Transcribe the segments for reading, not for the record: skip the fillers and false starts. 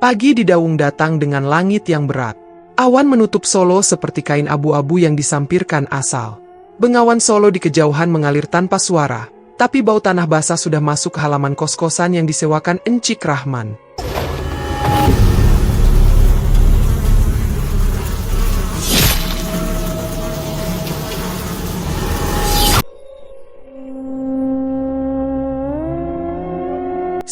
Pagi di Daung datang dengan langit yang berat. Awan menutup Solo seperti kain abu-abu yang disampirkan asal. Bengawan Solo di kejauhan mengalir tanpa suara, tapi bau tanah basah sudah masuk ke halaman kos-kosan yang disewakan Encik Rahman.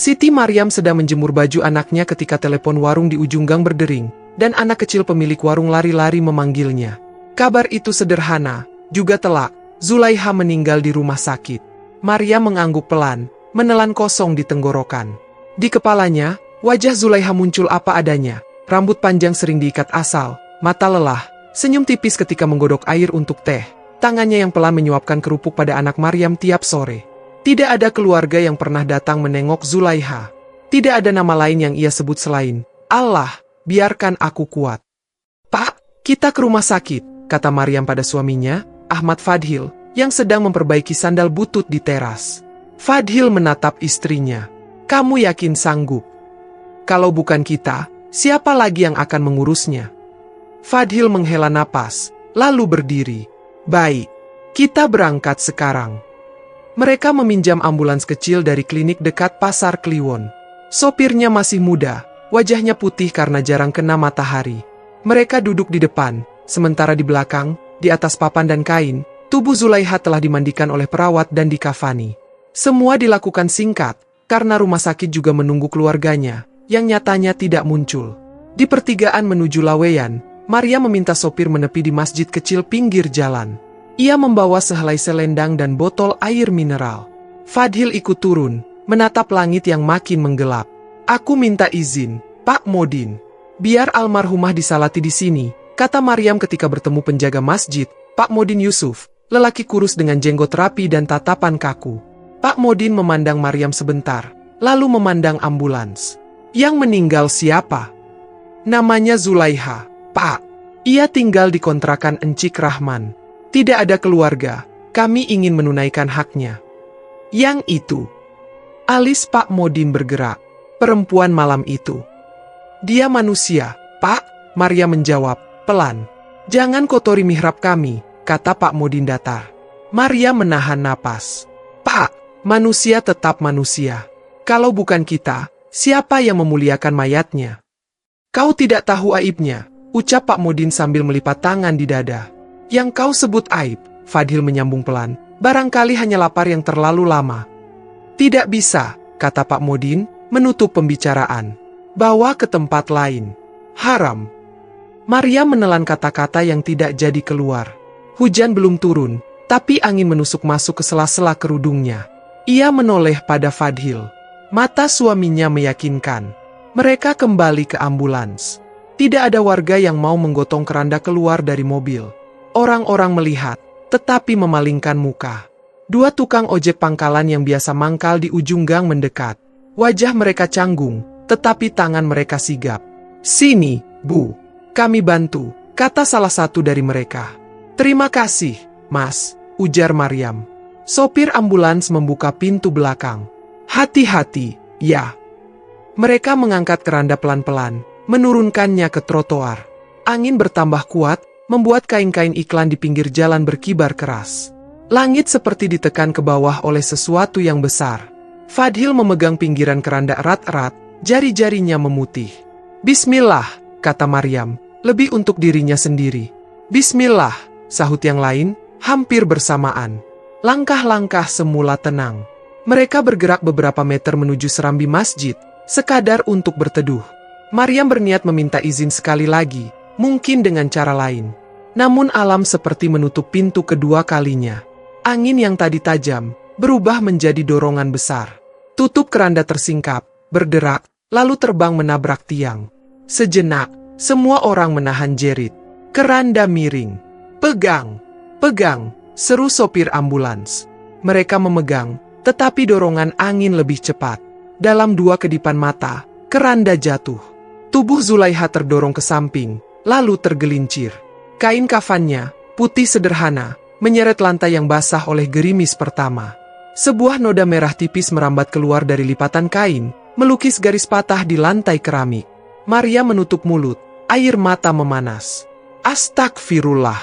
Siti Maryam sedang menjemur baju anaknya ketika telepon warung di ujung gang berdering, dan anak kecil pemilik warung lari-lari memanggilnya. Kabar itu sederhana, juga telak. Zulaiha meninggal di rumah sakit. Maryam mengangguk pelan, menelan kosong di tenggorokan. Di kepalanya, wajah Zulaiha muncul apa adanya. Rambut panjang sering diikat asal, mata lelah, senyum tipis ketika menggodok air untuk teh. Tangannya yang pelan menyuapkan kerupuk pada anak Maryam tiap sore. Tidak ada keluarga yang pernah datang menengok Zulaiha. Tidak ada nama lain yang ia sebut selain, Allah, biarkan aku kuat. Pak, kita ke rumah sakit, kata Maryam pada suaminya, Ahmad Fadhil, yang sedang memperbaiki sandal butut di teras. Fadhil menatap istrinya. Kamu yakin sanggup? Kalau bukan kita, siapa lagi yang akan mengurusnya? Fadhil menghela napas, lalu berdiri. Baik, kita berangkat sekarang. Mereka meminjam ambulans kecil dari klinik dekat Pasar Kliwon. Sopirnya masih muda, wajahnya putih karena jarang kena matahari. Mereka duduk di depan, sementara di belakang, di atas papan dan kain, tubuh Zulaiha telah dimandikan oleh perawat dan dikafani. Semua dilakukan singkat, karena rumah sakit juga menunggu keluarganya, yang nyatanya tidak muncul. Di pertigaan menuju Laweyan, Maria meminta sopir menepi di masjid kecil pinggir jalan. Ia membawa sehelai selendang dan botol air mineral. Fadhil ikut turun, menatap langit yang makin menggelap. Aku minta izin, Pak Modin. Biar almarhumah disalati di sini, kata Maryam ketika bertemu penjaga masjid, Pak Modin Yusuf, lelaki kurus dengan jenggot rapi dan tatapan kaku. Pak Modin memandang Maryam sebentar, lalu memandang ambulans. Yang meninggal siapa? Namanya Zulaiha, Pak. Ia tinggal di kontrakan Encik Rahman. Tidak ada keluarga, kami ingin menunaikan haknya. Yang itu. Alis Pak Modin bergerak. Perempuan malam itu. Dia manusia, Pak, Maria menjawab, pelan. Jangan kotori mihrab kami, kata Pak Modin datar. Maria menahan napas. Pak, manusia tetap manusia. Kalau bukan kita, siapa yang memuliakan mayatnya? Kau tidak tahu aibnya, ucap Pak Modin sambil melipat tangan di dada. Yang kau sebut aib, Fadhil menyambung pelan, barangkali hanya lapar yang terlalu lama. Tidak bisa, kata Pak Modin, menutup pembicaraan. Bawa ke tempat lain. Haram. Maria menelan kata-kata yang tidak jadi keluar. Hujan belum turun, tapi angin menusuk masuk ke sela-sela kerudungnya. Ia menoleh pada Fadhil. Mata suaminya meyakinkan. Mereka kembali ke ambulans. Tidak ada warga yang mau menggotong keranda keluar dari mobil. Orang-orang melihat, tetapi memalingkan muka. Dua tukang ojek pangkalan yang biasa mangkal di ujung gang mendekat. Wajah mereka canggung, tetapi tangan mereka sigap. Sini, Bu. Kami bantu, kata salah satu dari mereka. Terima kasih, Mas, ujar Maryam. Sopir ambulans membuka pintu belakang. Hati-hati, ya. Mereka mengangkat keranda pelan-pelan, menurunkannya ke trotoar. Angin bertambah kuat, membuat kain-kain iklan di pinggir jalan berkibar keras. Langit seperti ditekan ke bawah oleh sesuatu yang besar. Fadhil memegang pinggiran keranda erat-erat, jari-jarinya memutih. Bismillah, kata Maryam, lebih untuk dirinya sendiri. Bismillah, sahut yang lain, hampir bersamaan. Langkah-langkah semula tenang. Mereka bergerak beberapa meter menuju serambi masjid, sekadar untuk berteduh. Maryam berniat meminta izin sekali lagi, mungkin dengan cara lain. Namun alam seperti menutup pintu kedua kalinya. Angin yang tadi tajam, berubah menjadi dorongan besar. Tutup keranda tersingkap, berderak, lalu terbang menabrak tiang. Sejenak, semua orang menahan jerit. Keranda miring. Pegang, pegang, seru sopir ambulans. Mereka memegang, tetapi dorongan angin lebih cepat. Dalam dua kedipan mata, keranda jatuh. Tubuh Zulaiha terdorong ke samping, lalu tergelincir. Kain kafannya, putih sederhana, menyeret lantai yang basah oleh gerimis pertama. Sebuah noda merah tipis merambat keluar dari lipatan kain, melukis garis patah di lantai keramik. Maryam menutup mulut, air mata memanas. Astagfirullah.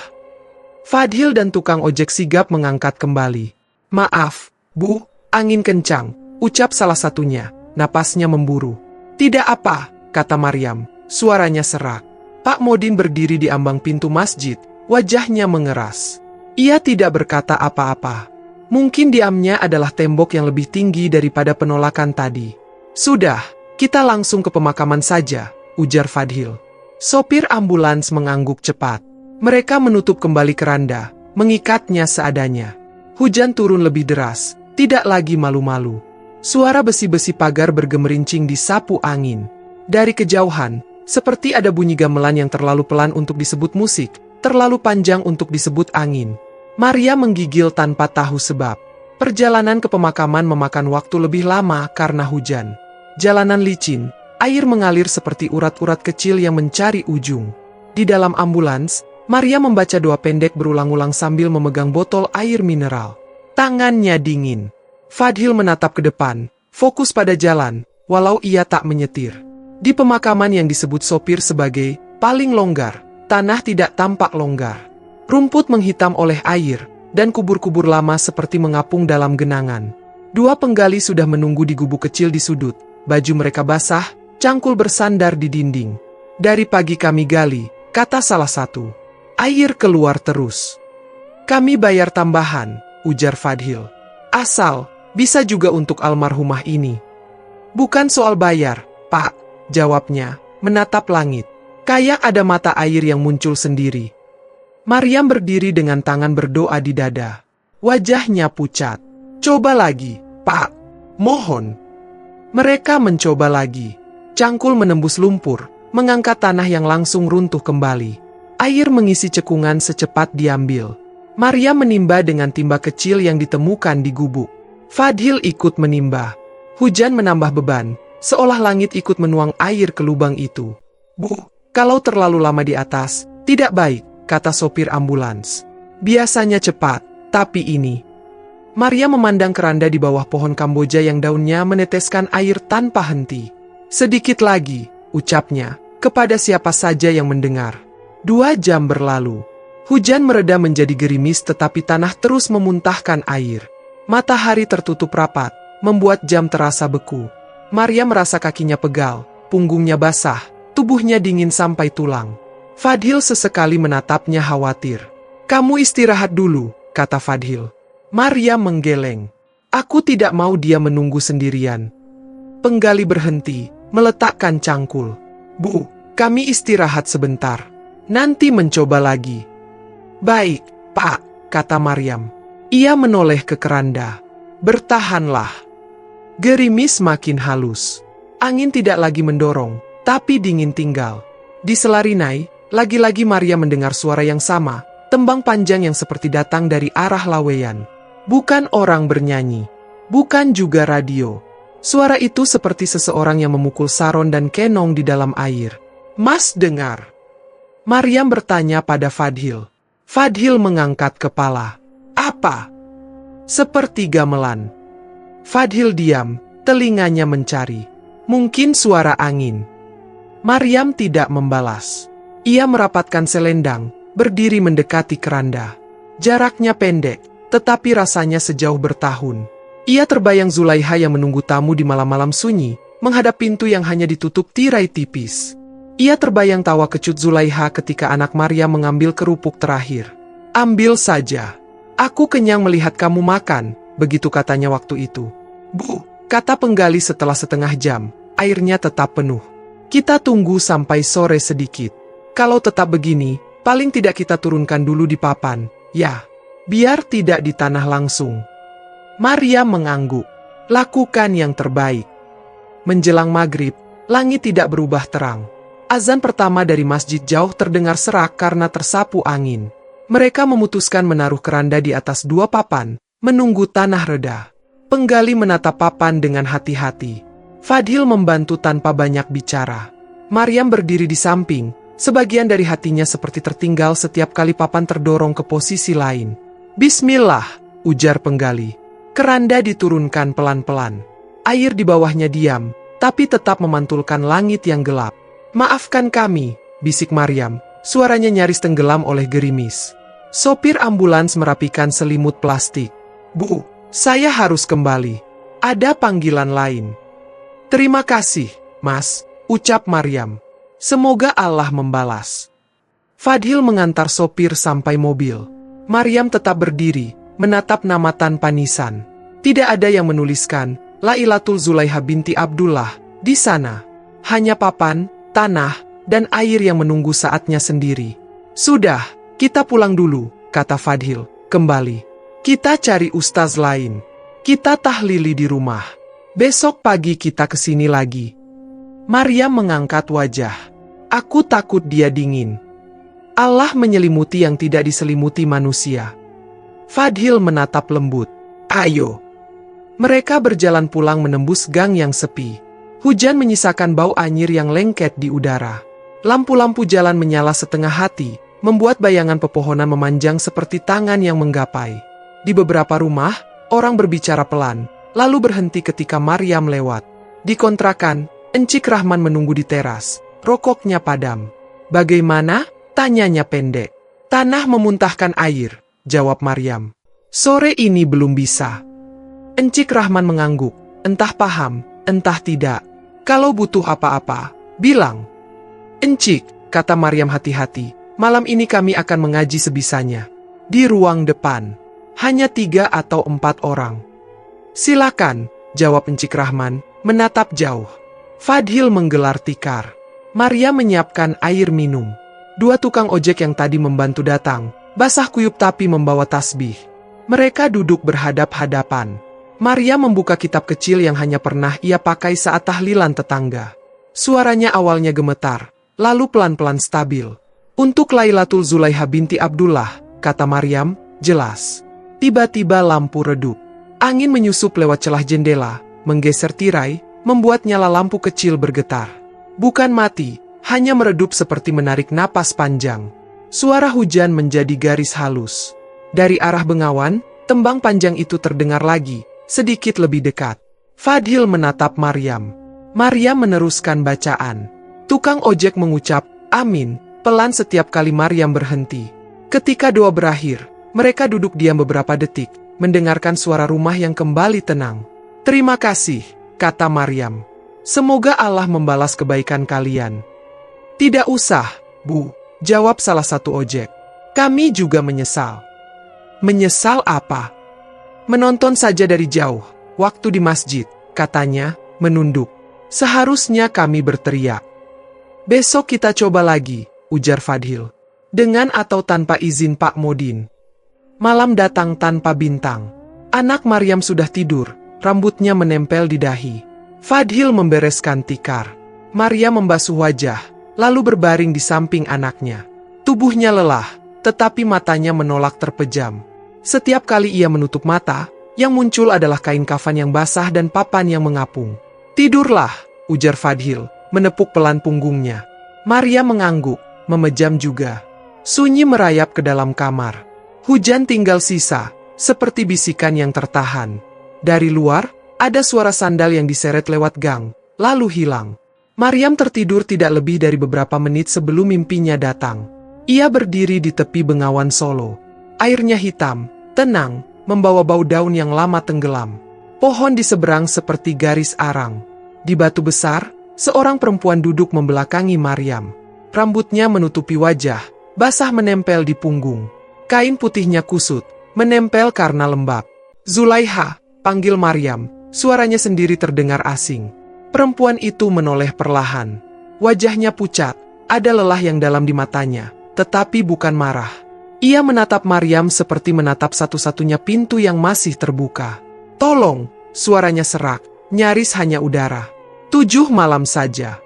Fadhil dan tukang ojek sigap mengangkat kembali. Maaf, Bu, angin kencang, ucap salah satunya, napasnya memburu. Tidak apa, kata Maryam, suaranya serak. Pak Modin berdiri di ambang pintu masjid, wajahnya mengeras. Ia tidak berkata apa-apa. Mungkin diamnya adalah tembok yang lebih tinggi daripada penolakan tadi. Sudah, kita langsung ke pemakaman saja, ujar Fadhil. Sopir ambulans mengangguk cepat. Mereka menutup kembali keranda, mengikatnya seadanya. Hujan turun lebih deras, tidak lagi malu-malu. Suara besi-besi pagar bergemerincing disapu angin. Dari kejauhan, seperti ada bunyi gamelan yang terlalu pelan untuk disebut musik, terlalu panjang untuk disebut angin. Maria menggigil tanpa tahu sebab. Perjalanan ke pemakaman memakan waktu lebih lama karena hujan. Jalanan licin, air mengalir seperti urat-urat kecil yang mencari ujung. Di dalam ambulans, Maria membaca doa pendek berulang-ulang sambil memegang botol air mineral. Tangannya dingin. Fadhil menatap ke depan, fokus pada jalan, walau ia tak menyetir. Di pemakaman yang disebut sopir sebagai paling longgar, tanah tidak tampak longgar. Rumput menghitam oleh air, dan kubur-kubur lama seperti mengapung dalam genangan. Dua penggali sudah menunggu di gubuk kecil di sudut, baju mereka basah, cangkul bersandar di dinding. Dari pagi kami gali, kata salah satu. Air keluar terus. Kami bayar tambahan, ujar Fadhil. Asal, bisa juga untuk almarhumah ini. Bukan soal bayar, Pak, jawabnya, menatap langit. Kayak ada mata air yang muncul sendiri. Maryam berdiri dengan tangan berdoa di dada. Wajahnya pucat. Coba lagi, Pak. Mohon. Mereka mencoba lagi. Cangkul menembus lumpur, mengangkat tanah yang langsung runtuh kembali. Air mengisi cekungan secepat diambil. Maria menimba dengan timba kecil yang ditemukan di gubuk. Fadhil ikut menimba. Hujan menambah beban, seolah langit ikut menuang air ke lubang itu. Bu, kalau terlalu lama di atas, tidak baik, kata sopir ambulans. Biasanya cepat, tapi ini. Maria memandang keranda di bawah pohon Kamboja yang daunnya meneteskan air tanpa henti. Sedikit lagi, ucapnya, kepada siapa saja yang mendengar. 2 jam berlalu. Hujan mereda menjadi gerimis tetapi tanah terus memuntahkan air. Matahari tertutup rapat, membuat jam terasa beku. Maria merasa kakinya pegal, punggungnya basah, tubuhnya dingin sampai tulang. Fadhil sesekali menatapnya khawatir. Kamu istirahat dulu, kata Fadhil. Maria menggeleng. Aku tidak mau dia menunggu sendirian. Penggali berhenti, meletakkan cangkul. Bu, kami istirahat sebentar. Nanti mencoba lagi. Baik, Pak, kata Maryam. Ia menoleh ke keranda. Bertahanlah. Gerimis makin halus. Angin tidak lagi mendorong, tapi dingin tinggal. Di Selarinai, lagi-lagi Maria mendengar suara yang sama, tembang panjang yang seperti datang dari arah Laweyan. Bukan orang bernyanyi. Bukan juga radio. Suara itu seperti seseorang yang memukul saron dan kenong di dalam air. Mas dengar. Maryam bertanya pada Fadhil. Fadhil mengangkat kepala. Apa? Seperti gamelan. Fadhil diam, telinganya mencari. Mungkin suara angin. Maryam tidak membalas. Ia merapatkan selendang, berdiri mendekati keranda. Jaraknya pendek, tetapi rasanya sejauh bertahun. Ia terbayang Zulaiha yang menunggu tamu di malam-malam sunyi, menghadap pintu yang hanya ditutup tirai tipis. Ia terbayang tawa kecut Zulaiha ketika anak Maria mengambil kerupuk terakhir. Ambil saja. Aku kenyang melihat kamu makan, begitu katanya waktu itu. Bu, kata penggali setelah setengah jam, airnya tetap penuh. Kita tunggu sampai sore sedikit. Kalau tetap begini, paling tidak kita turunkan dulu di papan, ya. Biar tidak di tanah langsung. Maria mengangguk. Lakukan yang terbaik. Menjelang maghrib, langit tidak berubah terang. Azan pertama dari masjid jauh terdengar serak karena tersapu angin. Mereka memutuskan menaruh keranda di atas 2 papan, menunggu tanah reda. Penggali menatap papan dengan hati-hati. Fadhil membantu tanpa banyak bicara. Maryam berdiri di samping, sebagian dari hatinya seperti tertinggal setiap kali papan terdorong ke posisi lain. Bismillah, ujar penggali. Keranda diturunkan pelan-pelan. Air di bawahnya diam, tapi tetap memantulkan langit yang gelap. Maafkan kami, bisik Maryam, suaranya nyaris tenggelam oleh gerimis. Sopir ambulans merapikan selimut plastik. Bu, saya harus kembali. Ada panggilan lain. Terima kasih, Mas, ucap Maryam. Semoga Allah membalas. Fadhil mengantar sopir sampai mobil. Maryam tetap berdiri, menatap nama tanpa nisan. Tidak ada yang menuliskan, Lailatul Zulaiha binti Abdullah, di sana. Hanya papan, tanah, dan air yang menunggu saatnya sendiri. Sudah, kita pulang dulu, kata Fadhil, kembali. Kita cari ustaz lain. Kita tahlili di rumah. Besok pagi kita kesini lagi. Maryam mengangkat wajah. Aku takut dia dingin. Allah menyelimuti yang tidak diselimuti manusia. Fadhil menatap lembut. Ayo. Mereka berjalan pulang menembus gang yang sepi. Hujan menyisakan bau anyir yang lengket di udara. Lampu-lampu jalan menyala setengah hati, membuat bayangan pepohonan memanjang seperti tangan yang menggapai. Di beberapa rumah, orang berbicara pelan, lalu berhenti ketika Maryam lewat. Di kontrakan, Encik Rahman menunggu di teras. Rokoknya padam. Bagaimana? Tanyanya pendek. Tanah memuntahkan air, jawab Maryam. Sore ini belum bisa. Encik Rahman mengangguk. Entah paham, entah tidak. Kalau butuh apa-apa, bilang. Encik, kata Maryam hati-hati, malam ini kami akan mengaji sebisanya. Di ruang depan. Hanya 3 atau 4 orang. Silakan, jawab Encik Rahman, menatap jauh. Fadhil menggelar tikar. Maryam menyiapkan air minum. 2 tukang ojek yang tadi membantu datang, basah kuyup tapi membawa tasbih. Mereka duduk berhadap-hadapan. Maryam membuka kitab kecil yang hanya pernah ia pakai saat tahlilan tetangga. Suaranya awalnya gemetar, lalu pelan-pelan stabil. Untuk Lailatul Zulaiha binti Abdullah, kata Maryam, jelas. Tiba-tiba lampu redup. Angin menyusup lewat celah jendela, menggeser tirai, membuat nyala lampu kecil bergetar. Bukan mati, hanya meredup seperti menarik napas panjang. Suara hujan menjadi garis halus. Dari arah Bengawan, tembang panjang itu terdengar lagi, sedikit lebih dekat. Fadhil menatap Maryam. Maryam meneruskan bacaan. Tukang ojek mengucap, amin, pelan setiap kali Maryam berhenti. Ketika doa berakhir, mereka duduk diam beberapa detik, mendengarkan suara rumah yang kembali tenang. Terima kasih, kata Maryam. Semoga Allah membalas kebaikan kalian. Tidak usah, Bu, jawab salah satu ojek. Kami juga menyesal. Menyesal apa? Menonton saja dari jauh, waktu di masjid, katanya, menunduk. Seharusnya kami berteriak. Besok kita coba lagi, ujar Fadhil. Dengan atau tanpa izin Pak Modin. Malam datang tanpa bintang. Anak Maryam sudah tidur, rambutnya menempel di dahi. Fadhil membereskan tikar. Maryam membasuh wajah, lalu berbaring di samping anaknya. Tubuhnya lelah, tetapi matanya menolak terpejam. Setiap kali ia menutup mata, yang muncul adalah kain kafan yang basah dan papan yang mengapung. Tidurlah, ujar Fadhil, menepuk pelan punggungnya. Maryam mengangguk, memejam juga. Sunyi merayap ke dalam kamar. Hujan tinggal sisa, seperti bisikan yang tertahan. Dari luar, ada suara sandal yang diseret lewat gang, lalu hilang. Maryam tertidur tidak lebih dari beberapa menit sebelum mimpinya datang. Ia berdiri di tepi Bengawan Solo. Airnya hitam, tenang, membawa bau daun yang lama tenggelam. Pohon di seberang seperti garis arang. Di batu besar, seorang perempuan duduk membelakangi Maryam. Rambutnya menutupi wajah, basah menempel di punggung. Kain putihnya kusut, menempel karena lembab. Zulaiha, panggil Maryam. Suaranya sendiri terdengar asing. Perempuan itu menoleh perlahan. Wajahnya pucat, ada lelah yang dalam di matanya, tetapi bukan marah. Ia menatap Maryam seperti menatap satu-satunya pintu yang masih terbuka. Tolong, suaranya serak, nyaris hanya udara. 7 malam saja.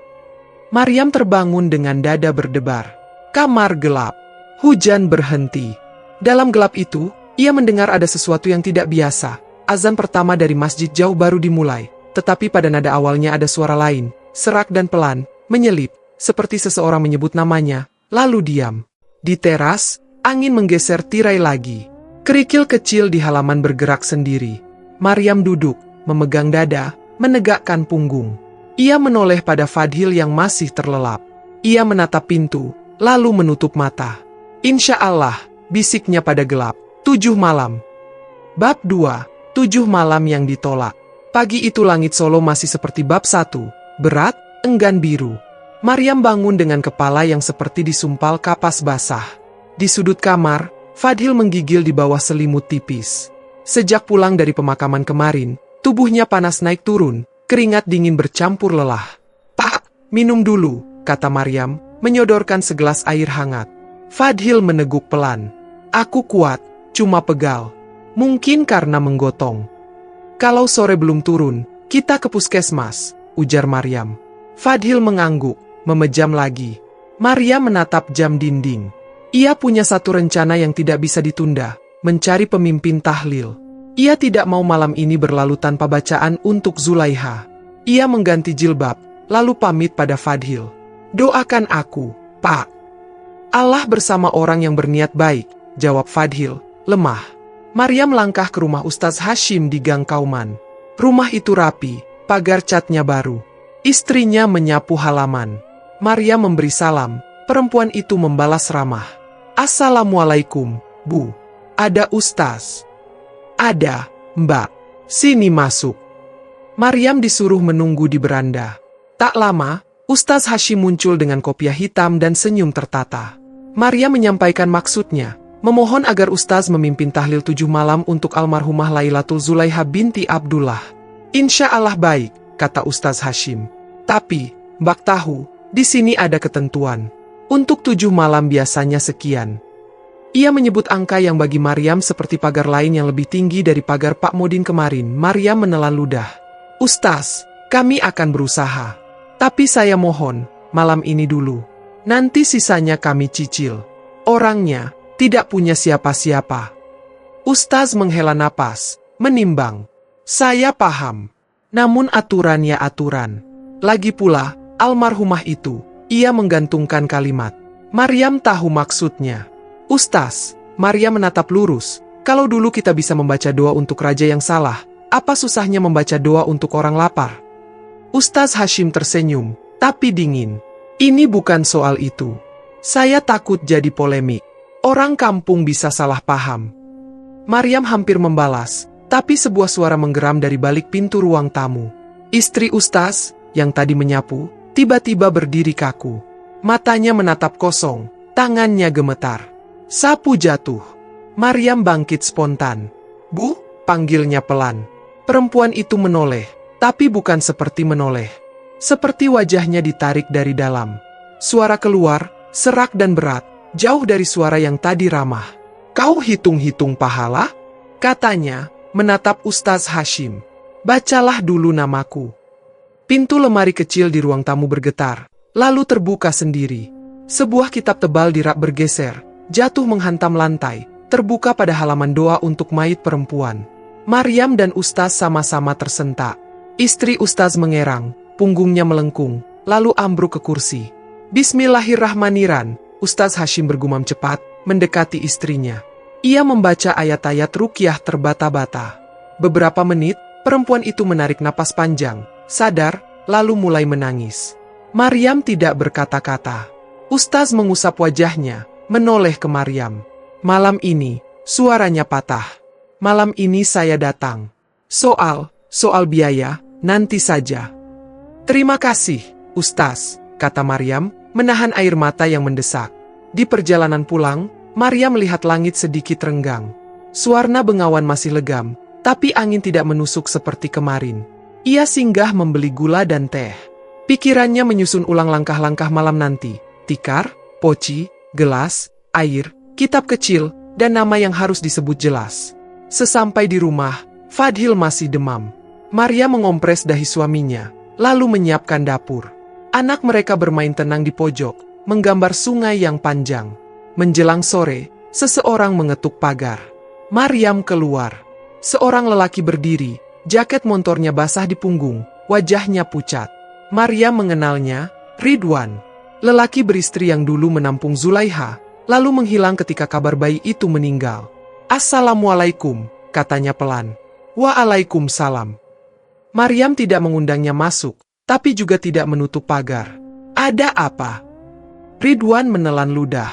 Maryam terbangun dengan dada berdebar. Kamar gelap. Hujan berhenti. Dalam gelap itu, ia mendengar ada sesuatu yang tidak biasa. Azan pertama dari masjid jauh baru dimulai, tetapi pada nada awalnya ada suara lain, serak dan pelan, menyelip, seperti seseorang menyebut namanya, lalu diam. Di teras, angin menggeser tirai lagi. Kerikil kecil di halaman bergerak sendiri. Maryam duduk, memegang dada, menegakkan punggung. Ia menoleh pada Fadhil yang masih terlelap. Ia menatap pintu, lalu menutup mata. Insya Allah, bisiknya pada gelap. 7 malam. Bab 2. 7 malam yang ditolak. Pagi itu langit Solo masih seperti bab 1, berat, enggan biru. Maryam bangun dengan kepala yang seperti disumpal kapas basah. Di sudut kamar, Fadhil menggigil di bawah selimut tipis. Sejak pulang dari pemakaman kemarin, tubuhnya panas naik turun, keringat dingin bercampur lelah. "Pak, minum dulu," kata Maryam, menyodorkan segelas air hangat. Fadhil meneguk pelan. "Aku kuat, cuma pegal. Mungkin karena menggotong. Kalau sore belum turun, kita ke puskesmas," ujar Maryam. Fadhil mengangguk, memejam lagi. Maryam menatap jam dinding. Ia punya satu rencana yang tidak bisa ditunda, mencari pemimpin tahlil. Ia tidak mau malam ini berlalu tanpa bacaan untuk Zulaiha. Ia mengganti jilbab, lalu pamit pada Fadhil. "Doakan aku, Pak." "Allah bersama orang yang berniat baik," jawab Fadhil, lemah. Maryam langkah ke rumah Ustaz Hashim di Gang Kauman. Rumah itu rapi, pagar catnya baru. Istrinya menyapu halaman. Maryam memberi salam, perempuan itu membalas ramah. "Assalamualaikum, Bu. Ada Ustaz?" "Ada, Mbak. Sini masuk." Maryam disuruh menunggu di beranda. Tak lama, Ustaz Hashim muncul dengan kopiah hitam dan senyum tertata. Maryam menyampaikan maksudnya, memohon agar Ustaz memimpin tahlil 7 malam untuk almarhumah Lailatul Zulaiha binti Abdullah. "Insya Allah baik," kata Ustaz Hashim. "Tapi, Mbak tahu, di sini ada ketentuan. Untuk 7 malam biasanya sekian." Ia menyebut angka yang bagi Maryam seperti pagar lain yang lebih tinggi dari pagar Pak Modin kemarin. Maryam menelan ludah. "Ustaz, kami akan berusaha. Tapi saya mohon, malam ini dulu. Nanti sisanya kami cicil. Orangnya tidak punya siapa-siapa." Ustaz menghela napas, menimbang. "Saya paham. Namun aturan ya aturan. Lagi pula, almarhumah itu," ia menggantungkan kalimat. Maryam tahu maksudnya. "Ustaz," Maryam menatap lurus, "kalau dulu kita bisa membaca doa untuk raja yang salah, apa susahnya membaca doa untuk orang lapar?" Ustaz Hashim tersenyum, tapi dingin. "Ini bukan soal itu. Saya takut jadi polemik. Orang kampung bisa salah paham." Maryam hampir membalas, tapi sebuah suara menggeram dari balik pintu ruang tamu. Istri Ustaz, yang tadi menyapu, tiba-tiba berdiri kaku. Matanya menatap kosong, tangannya gemetar. Sapu jatuh. Maryam bangkit spontan. "Bu," panggilnya pelan. Perempuan itu menoleh, tapi bukan seperti menoleh. Seperti wajahnya ditarik dari dalam. Suara keluar, serak dan berat, jauh dari suara yang tadi ramah. "Kau hitung-hitung pahala?" katanya, menatap Ustaz Hashim. "Bacalah dulu namaku." Pintu lemari kecil di ruang tamu bergetar, lalu terbuka sendiri. Sebuah kitab tebal di rak bergeser, jatuh menghantam lantai, terbuka pada halaman doa untuk mayit perempuan. Maryam dan Ustaz sama-sama tersentak. Istri Ustaz mengerang, punggungnya melengkung, lalu ambruk ke kursi. "Bismillahirrahmanirrahim," Ustaz Hashim bergumam cepat, mendekati istrinya. Ia membaca ayat-ayat ruqyah terbata-bata. Beberapa menit, perempuan itu menarik napas panjang, sadar, lalu mulai menangis. Maryam tidak berkata-kata. Ustaz mengusap wajahnya, menoleh ke Maryam. "Malam ini," suaranya patah. "Malam ini saya datang. Soal biaya, nanti saja." "Terima kasih, Ustaz," kata Maryam, menahan air mata yang mendesak. Di perjalanan pulang, Maryam melihat langit sedikit renggang. Suarna bengawan masih legam, tapi angin tidak menusuk seperti kemarin. Ia singgah membeli gula dan teh. Pikirannya menyusun ulang langkah-langkah malam nanti. Tikar, poci, gelas, air, kitab kecil, dan nama yang harus disebut jelas. Sesampai di rumah, Fadhil masih demam. Maryam mengompres dahi suaminya, lalu menyiapkan dapur. Anak mereka bermain tenang di pojok, menggambar sungai yang panjang. Menjelang sore, seseorang mengetuk pagar. Maryam keluar. Seorang lelaki berdiri, jaket montornya basah di punggung, wajahnya pucat. Maryam mengenalnya, Ridwan. Lelaki beristri yang dulu menampung Zulaiha, lalu menghilang ketika kabar bayi itu meninggal. "Assalamualaikum," katanya pelan. "Waalaikumsalam." Maryam tidak mengundangnya masuk, tapi juga tidak menutup pagar. "Ada apa?" Ridwan menelan ludah.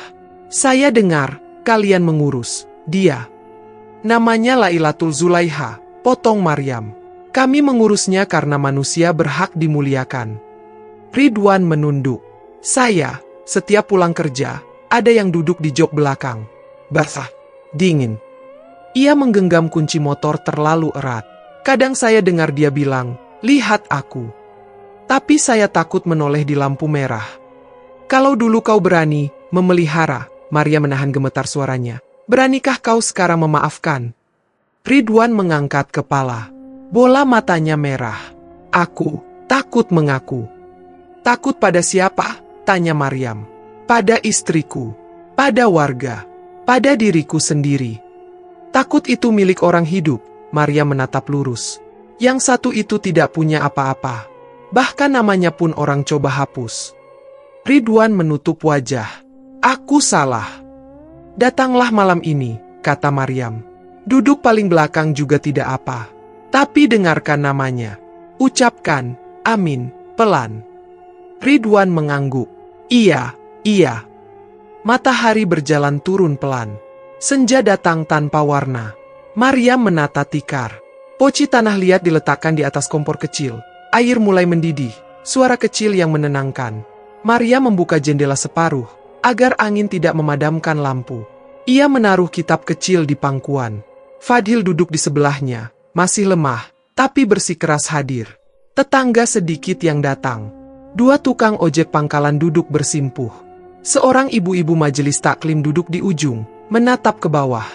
Saya dengar, kalian mengurus dia. Namanya Lailatul Zulaiha, potong Maryam. Kami mengurusnya karena manusia berhak dimuliakan. Ridwan menunduk. Saya, setiap pulang kerja, ada yang duduk di jok belakang. Basah, dingin. Ia menggenggam kunci motor terlalu erat. Kadang saya dengar dia bilang, lihat aku. Tapi saya takut menoleh di lampu merah. Kalau dulu kau berani memelihara, Maria menahan gemetar suaranya. Beranikah kau sekarang memaafkan? Ridwan mengangkat kepala. Bola matanya merah. Aku takut mengaku. Takut pada siapa? Tanya Maryam. Pada istriku. Pada warga. Pada diriku sendiri. Takut itu milik orang hidup. Maryam menatap lurus. Yang satu itu tidak punya apa-apa. Bahkan namanya pun orang coba hapus. Ridwan menutup wajah. Aku salah. Datanglah malam ini, kata Maryam. Duduk paling belakang juga tidak apa. Tapi dengarkan namanya. Ucapkan, amin, pelan. Ridwan mengangguk. Iya, iya. Matahari berjalan turun pelan. Senja datang tanpa warna. Maryam menata tikar. Poci tanah liat diletakkan di atas kompor kecil. Air mulai mendidih. Suara kecil yang menenangkan. Maryam membuka jendela separuh, agar angin tidak memadamkan lampu. Ia menaruh kitab kecil di pangkuan. Fadhil duduk di sebelahnya, masih lemah, tapi bersikeras hadir. Tetangga sedikit yang datang. 2 tukang ojek pangkalan duduk bersimpuh. Seorang ibu-ibu majelis taklim duduk di ujung, menatap ke bawah.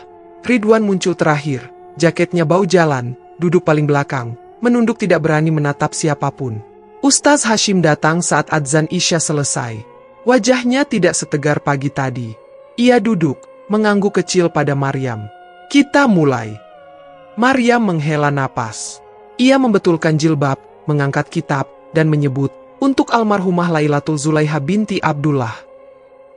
Ridwan muncul terakhir, jaketnya bau jalan, duduk paling belakang, menunduk tidak berani menatap siapapun. Ustaz Hashim datang saat adzan Isya selesai. Wajahnya tidak setegar pagi tadi. Ia duduk, mengangguk kecil pada Maryam. Kita mulai. Maryam menghela napas. Ia membetulkan jilbab, mengangkat kitab, dan menyebut, untuk almarhumah Lailatul Zulaiha binti Abdullah.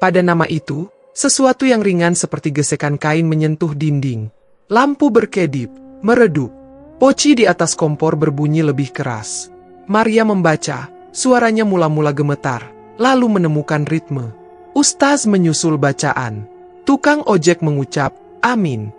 Pada nama itu, sesuatu yang ringan seperti gesekan kain menyentuh dinding. Lampu berkedip, meredup. Poci di atas kompor berbunyi lebih keras. Maryam membaca, suaranya mula-mula gemetar, lalu menemukan ritme. Ustaz menyusul bacaan. Tukang ojek mengucap, amin.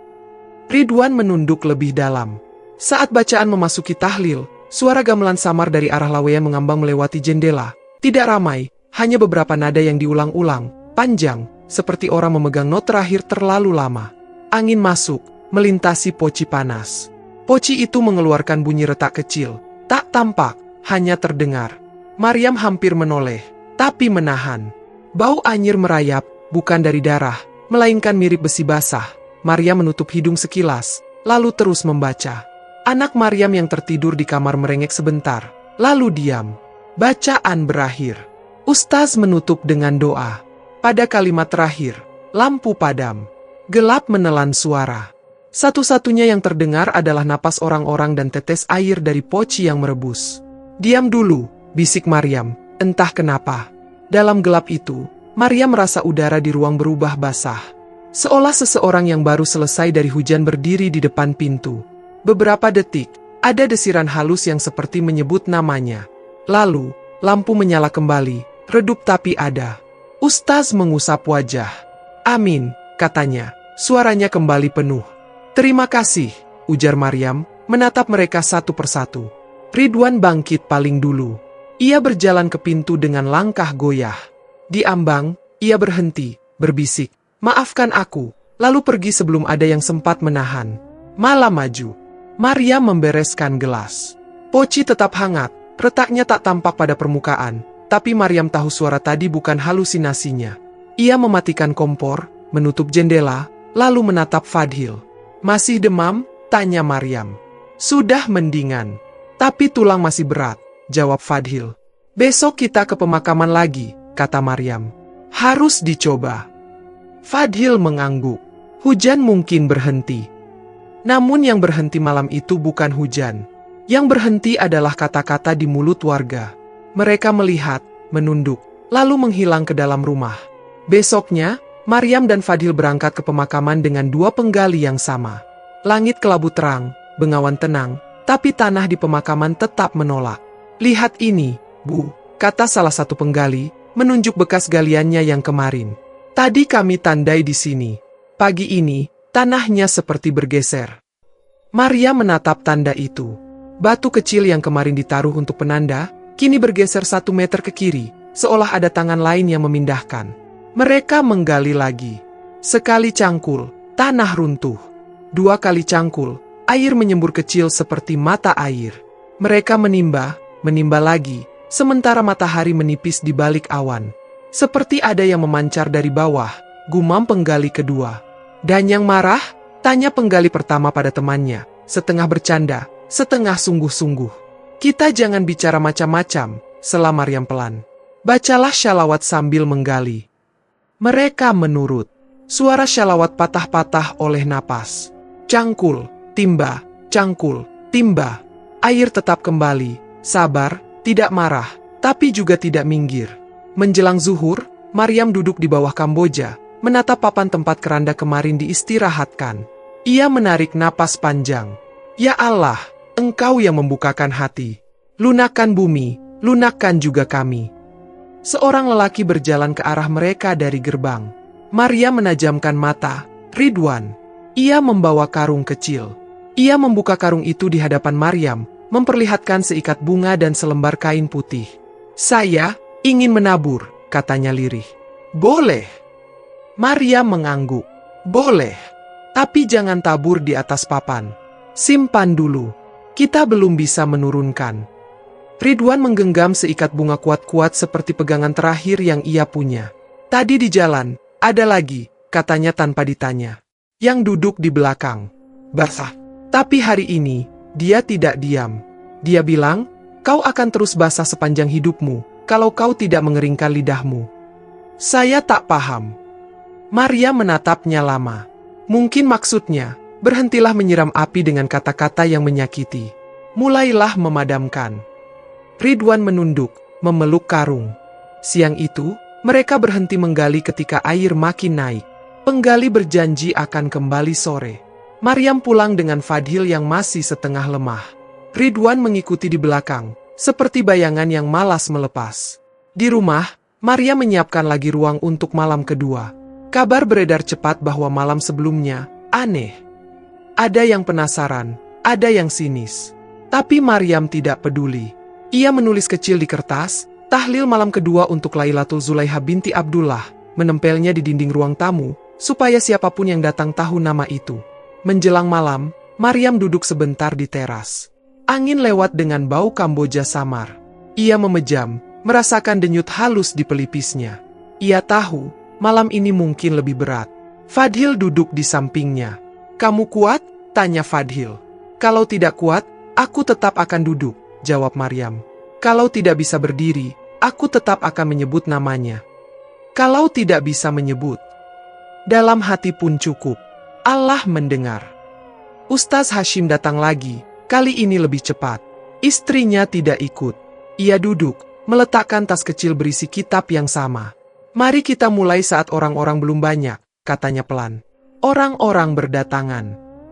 Ridwan menunduk lebih dalam. Saat bacaan memasuki tahlil, suara gamelan samar dari arah laweyan mengambang melewati jendela. Tidak ramai, hanya beberapa nada yang diulang-ulang, panjang, seperti orang memegang not terakhir terlalu lama. Angin masuk, melintasi poci panas. Poci itu mengeluarkan bunyi retak kecil, tak tampak, hanya terdengar. Maryam hampir menoleh, tapi menahan. Bau anyir merayap, bukan dari darah, melainkan mirip besi basah. Maryam menutup hidung sekilas, lalu terus membaca. Anak Maryam yang tertidur di kamar merengek sebentar, lalu diam. Bacaan berakhir. Ustaz menutup dengan doa. Pada kalimat terakhir, lampu padam. Gelap menelan suara. Satu-satunya yang terdengar adalah napas orang-orang dan tetes air dari poci yang merebus. Diam dulu, bisik Maryam, entah kenapa. Dalam gelap itu, Maryam merasa udara di ruang berubah basah. Seolah seseorang yang baru selesai dari hujan berdiri di depan pintu. Beberapa detik, ada desiran halus yang seperti menyebut namanya. Lalu, lampu menyala kembali, redup tapi ada. Ustaz mengusap wajah. Amin, katanya, suaranya kembali penuh. Terima kasih, ujar Maryam, menatap mereka satu persatu. Ridwan bangkit paling dulu. Ia berjalan ke pintu dengan langkah goyah. Di ambang, ia berhenti, berbisik, maafkan aku, lalu pergi sebelum ada yang sempat menahan. Malah maju. Maryam membereskan gelas. Poci tetap hangat, retaknya tak tampak pada permukaan, tapi Maryam tahu suara tadi bukan halusinasinya. Ia mematikan kompor, menutup jendela, lalu menatap Fadhil. Masih demam? Tanya Maryam. Sudah mendingan. Tapi tulang masih berat, jawab Fadhil. Besok kita ke pemakaman lagi, kata Maryam. Harus dicoba. Fadhil mengangguk. Hujan mungkin berhenti. Namun yang berhenti malam itu bukan hujan. Yang berhenti adalah kata-kata di mulut warga. Mereka melihat, menunduk, lalu menghilang ke dalam rumah. Besoknya, Maryam dan Fadhil berangkat ke pemakaman dengan 2 penggali yang sama. Langit kelabu terang, bengawan tenang, tapi tanah di pemakaman tetap menolak. Lihat ini, Bu, kata salah satu penggali, menunjuk bekas galiannya yang kemarin. Tadi kami tandai di sini. Pagi ini, tanahnya seperti bergeser. Maria menatap tanda itu. Batu kecil yang kemarin ditaruh untuk penanda, kini bergeser 1 meter ke kiri, seolah ada tangan lain yang memindahkan. Mereka menggali lagi. Sekali cangkul, tanah runtuh. 2 kali cangkul, air menyembur kecil seperti mata air. Mereka menimba lagi, sementara matahari menipis di balik awan. Seperti ada yang memancar dari bawah, gumam penggali kedua. Dan yang marah? Tanya penggali pertama pada temannya, setengah bercanda, setengah sungguh-sungguh. Kita jangan bicara macam-macam, sela Maryam pelan. Bacalah syalawat sambil menggali. Mereka menurut. Suara syalawat patah-patah oleh napas. Cangkul, timba, cangkul, timba. Air tetap kembali, sabar, tidak marah, tapi juga tidak minggir. Menjelang zuhur, Maryam duduk di bawah Kamboja, menatap papan tempat keranda kemarin diistirahatkan. Ia menarik napas panjang. Ya Allah, Engkau yang membukakan hati. Lunakkan bumi, lunakkan juga kami. Seorang lelaki berjalan ke arah mereka dari gerbang. Maryam menajamkan mata. Ridwan. Ia membawa karung kecil. Ia membuka karung itu di hadapan Maryam, memperlihatkan seikat bunga dan selembar kain putih. Saya ingin menabur, katanya lirih. Boleh. Maryam mengangguk. Boleh. Tapi jangan tabur di atas papan. Simpan dulu. Kita belum bisa menurunkan. Ridwan menggenggam seikat bunga kuat-kuat seperti pegangan terakhir yang ia punya. Tadi di jalan, ada lagi, katanya tanpa ditanya. Yang duduk di belakang. Basah. Tapi hari ini, dia tidak diam. Dia bilang, kau akan terus basah sepanjang hidupmu, kalau kau tidak mengeringkan lidahmu. Saya tak paham. Maria menatapnya lama. Mungkin maksudnya, berhentilah menyiram api dengan kata-kata yang menyakiti. Mulailah memadamkan. Ridwan menunduk, memeluk karung. Siang itu, mereka berhenti menggali ketika air makin naik. Penggali berjanji akan kembali sore. Maryam pulang dengan Fadhil yang masih setengah lemah. Ridwan mengikuti di belakang, seperti bayangan yang malas melepas. Di rumah, Maryam menyiapkan lagi ruang untuk malam kedua. Kabar beredar cepat bahwa malam sebelumnya, aneh. Ada yang penasaran, ada yang sinis. Tapi Maryam tidak peduli. Ia menulis kecil di kertas, tahlil malam kedua untuk Lailatul Zulaiha binti Abdullah, menempelnya di dinding ruang tamu, supaya siapapun yang datang tahu nama itu. Menjelang malam, Maryam duduk sebentar di teras. Angin lewat dengan bau Kamboja samar. Ia memejam, merasakan denyut halus di pelipisnya. Ia tahu, malam ini mungkin lebih berat. Fadhil duduk di sampingnya. Kamu kuat? Tanya Fadhil. Kalau tidak kuat, aku tetap akan duduk, jawab Maryam. Kalau tidak bisa berdiri, aku tetap akan menyebut namanya. Kalau tidak bisa menyebut, dalam hati pun cukup. Allah mendengar. Ustaz Hashim datang lagi, kali ini lebih cepat. Istrinya tidak ikut. Ia duduk, meletakkan tas kecil berisi kitab yang sama. Mari kita mulai saat orang-orang belum banyak, katanya pelan. Orang-orang berdatangan.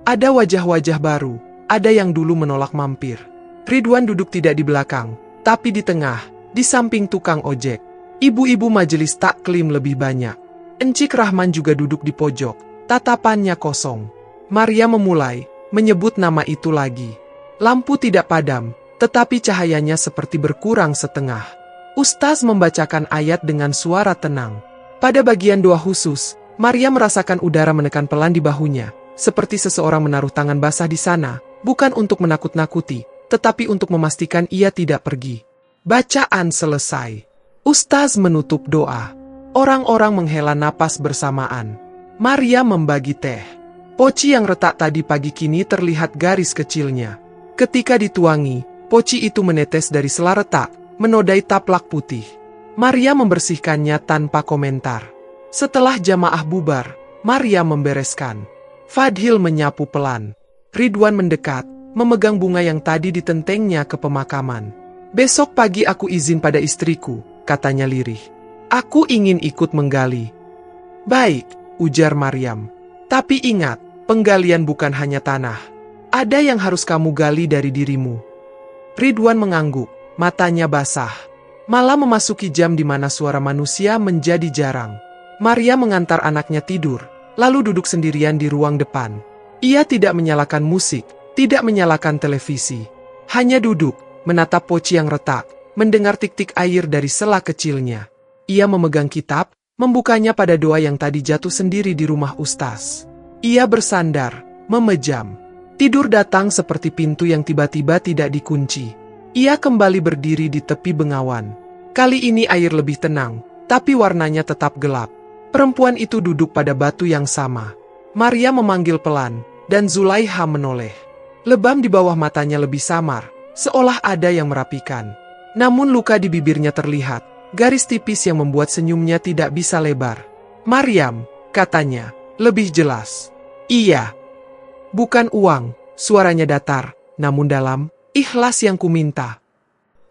Ada wajah-wajah baru, ada yang dulu menolak mampir. Ridwan duduk tidak di belakang, tapi di tengah, di samping tukang ojek. Ibu-ibu majelis taklim lebih banyak. Encik Rahman juga duduk di pojok, tatapannya kosong. Maria memulai, menyebut nama itu lagi. Lampu tidak padam, tetapi cahayanya seperti berkurang setengah. Ustaz membacakan ayat dengan suara tenang. Pada bagian doa khusus, Maria merasakan udara menekan pelan di bahunya, seperti seseorang menaruh tangan basah di sana, bukan untuk menakut-nakuti, tetapi untuk memastikan ia tidak pergi. Bacaan selesai. Ustaz menutup doa. Orang-orang menghela napas bersamaan. Maria membagi teh. Poci yang retak tadi pagi kini terlihat garis kecilnya. Ketika dituangi, poci itu menetes dari sela retak, menodai taplak putih. Maria membersihkannya tanpa komentar. Setelah jamaah bubar, Maria membereskan. Fadhil menyapu pelan. Ridwan mendekat, memegang bunga yang tadi ditentengnya ke pemakaman. Besok pagi aku izin pada istriku, katanya lirih. Aku ingin ikut menggali. Baik, ujar Maryam. Tapi ingat, penggalian bukan hanya tanah. Ada yang harus kamu gali dari dirimu. Ridwan mengangguk, matanya basah. Malam memasuki jam di mana suara manusia menjadi jarang. Maria mengantar anaknya tidur, lalu duduk sendirian di ruang depan. Ia tidak menyalakan musik, tidak menyalakan televisi. Hanya duduk, menatap poci yang retak, mendengar tik-tik air dari sela kecilnya. Ia memegang kitab, membukanya pada doa yang tadi jatuh sendiri di rumah Ustaz. Ia bersandar, memejam. Tidur datang seperti pintu yang tiba-tiba tidak dikunci. Ia kembali berdiri di tepi bengawan. Kali ini air lebih tenang, tapi warnanya tetap gelap. Perempuan itu duduk pada batu yang sama. Maria memanggil pelan, dan Zulaiha menoleh. Lebam di bawah matanya lebih samar, seolah ada yang merapikan. Namun luka di bibirnya terlihat, garis tipis yang membuat senyumnya tidak bisa lebar. "Maryam," katanya, lebih jelas. "Iya." "Bukan uang," suaranya datar, namun dalam, "ikhlas yang kuminta."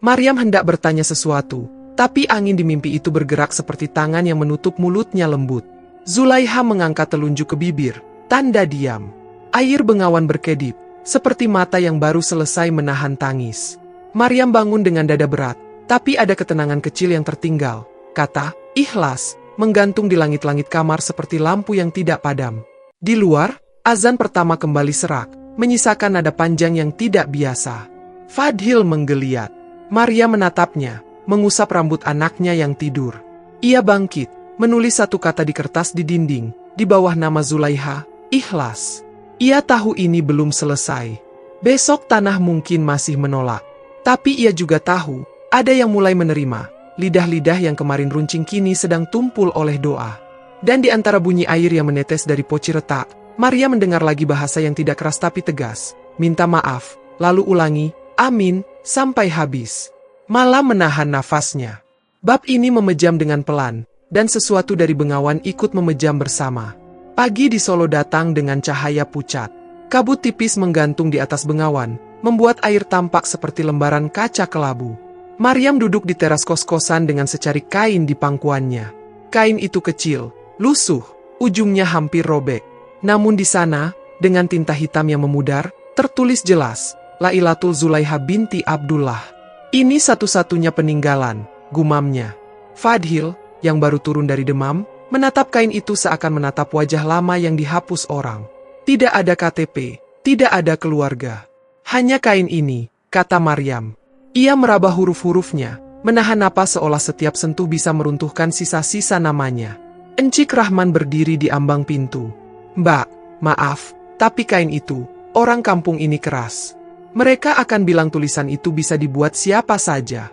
Maryam hendak bertanya sesuatu, tapi angin di mimpi itu bergerak seperti tangan yang menutup mulutnya lembut. Zulaiha mengangkat telunjuk ke bibir, tanda diam. Air bengawan berkedip, seperti mata yang baru selesai menahan tangis. Maryam bangun dengan dada berat, tapi ada ketenangan kecil yang tertinggal. Kata, "ikhlas," menggantung di langit-langit kamar seperti lampu yang tidak padam. Di luar, azan pertama kembali serak, menyisakan nada panjang yang tidak biasa. Fadhil menggeliat. Maria menatapnya, mengusap rambut anaknya yang tidur. Ia bangkit, menulis satu kata di kertas di dinding, di bawah nama Zulaiha, "ikhlas." Ia tahu ini belum selesai. Besok tanah mungkin masih menolak. Tapi ia juga tahu, ada yang mulai menerima. Lidah-lidah yang kemarin runcing kini sedang tumpul oleh doa. Dan di antara bunyi air yang menetes dari poci retak, Maria mendengar lagi bahasa yang tidak keras tapi tegas. Minta maaf, lalu ulangi, "amin," sampai habis. Malam menahan nafasnya. Bab ini memejam dengan pelan, dan sesuatu dari bengawan ikut memejam bersama. Pagi di Solo datang dengan cahaya pucat. Kabut tipis menggantung di atas bengawan, membuat air tampak seperti lembaran kaca kelabu. Maryam duduk di teras kos-kosan dengan secari kain di pangkuannya. Kain itu kecil, lusuh, ujungnya hampir robek. Namun di sana, dengan tinta hitam yang memudar, tertulis jelas, Lailatul Zulaiha binti Abdullah. "Ini satu-satunya peninggalan," gumamnya. Fadhil, yang baru turun dari demam, menatap kain itu seakan menatap wajah lama yang dihapus orang. Tidak ada KTP, tidak ada keluarga. "Hanya kain ini," kata Maryam. Ia meraba huruf-hurufnya, menahan napas seolah setiap sentuh bisa meruntuhkan sisa-sisa namanya. Encik Rahman berdiri di ambang pintu. "Mbak, maaf, tapi kain itu, orang kampung ini keras. Mereka akan bilang tulisan itu bisa dibuat siapa saja."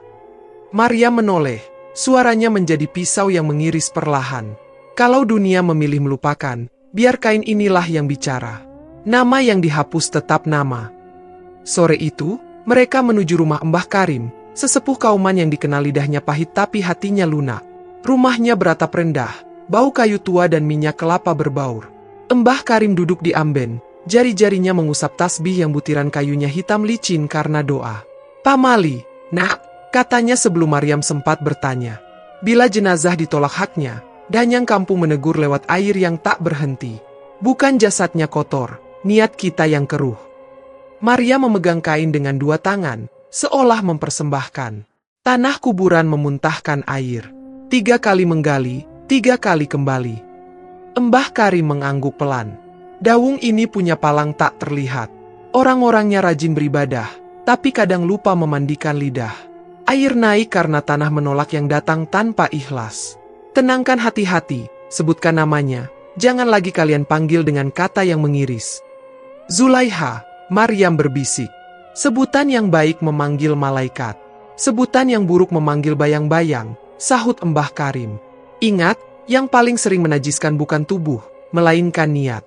Maryam menoleh, suaranya menjadi pisau yang mengiris perlahan. Kalau dunia memilih melupakan, biar kain inilah yang bicara. Nama yang dihapus tetap nama. Sore itu, mereka menuju rumah Mbah Karim, sesepuh kauman yang dikenal lidahnya pahit tapi hatinya lunak. Rumahnya beratap rendah, bau kayu tua dan minyak kelapa berbaur. Mbah Karim duduk di amben, jari-jarinya mengusap tasbih yang butiran kayunya hitam licin karena doa. "Pamali, nak," katanya sebelum Maryam sempat bertanya. Bila jenazah ditolak haknya, Danyang kampung menegur lewat air yang tak berhenti. "Bukan jasadnya kotor, niat kita yang keruh." Maryam memegang kain dengan dua tangan, seolah mempersembahkan. Tanah kuburan memuntahkan air. 3 kali menggali, 3 kali kembali. Mbah Karim mengangguk pelan. Dawung ini punya palang tak terlihat. Orang-orangnya rajin beribadah, tapi kadang lupa memandikan lidah. Air naik karena tanah menolak yang datang tanpa ikhlas. "Tenangkan hati-hati, sebutkan namanya, jangan lagi kalian panggil dengan kata yang mengiris." "Zulaiha," Maryam berbisik. "Sebutan yang baik memanggil malaikat. Sebutan yang buruk memanggil bayang-bayang," sahut Mbah Karim. "Ingat, yang paling sering menajiskan bukan tubuh, melainkan niat."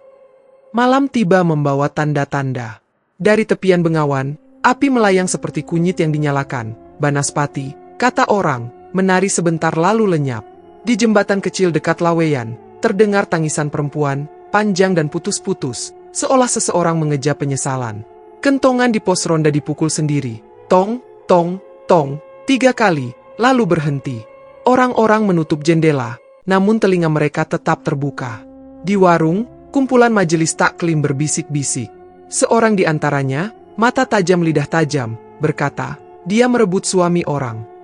Malam tiba membawa tanda-tanda. Dari tepian bengawan, api melayang seperti kunyit yang dinyalakan. "Banaspati," kata orang, menari sebentar lalu lenyap. Di jembatan kecil dekat Laweyan, terdengar tangisan perempuan, panjang dan putus-putus, seolah seseorang mengejar penyesalan. Kentongan di pos ronda dipukul sendiri. Tong, tong, tong, 3 kali, lalu berhenti. Orang-orang menutup jendela, namun telinga mereka tetap terbuka. Di warung, kumpulan majelis taklim berbisik-bisik. Seorang di antaranya, mata tajam lidah tajam, berkata, "Dia merebut suami orang."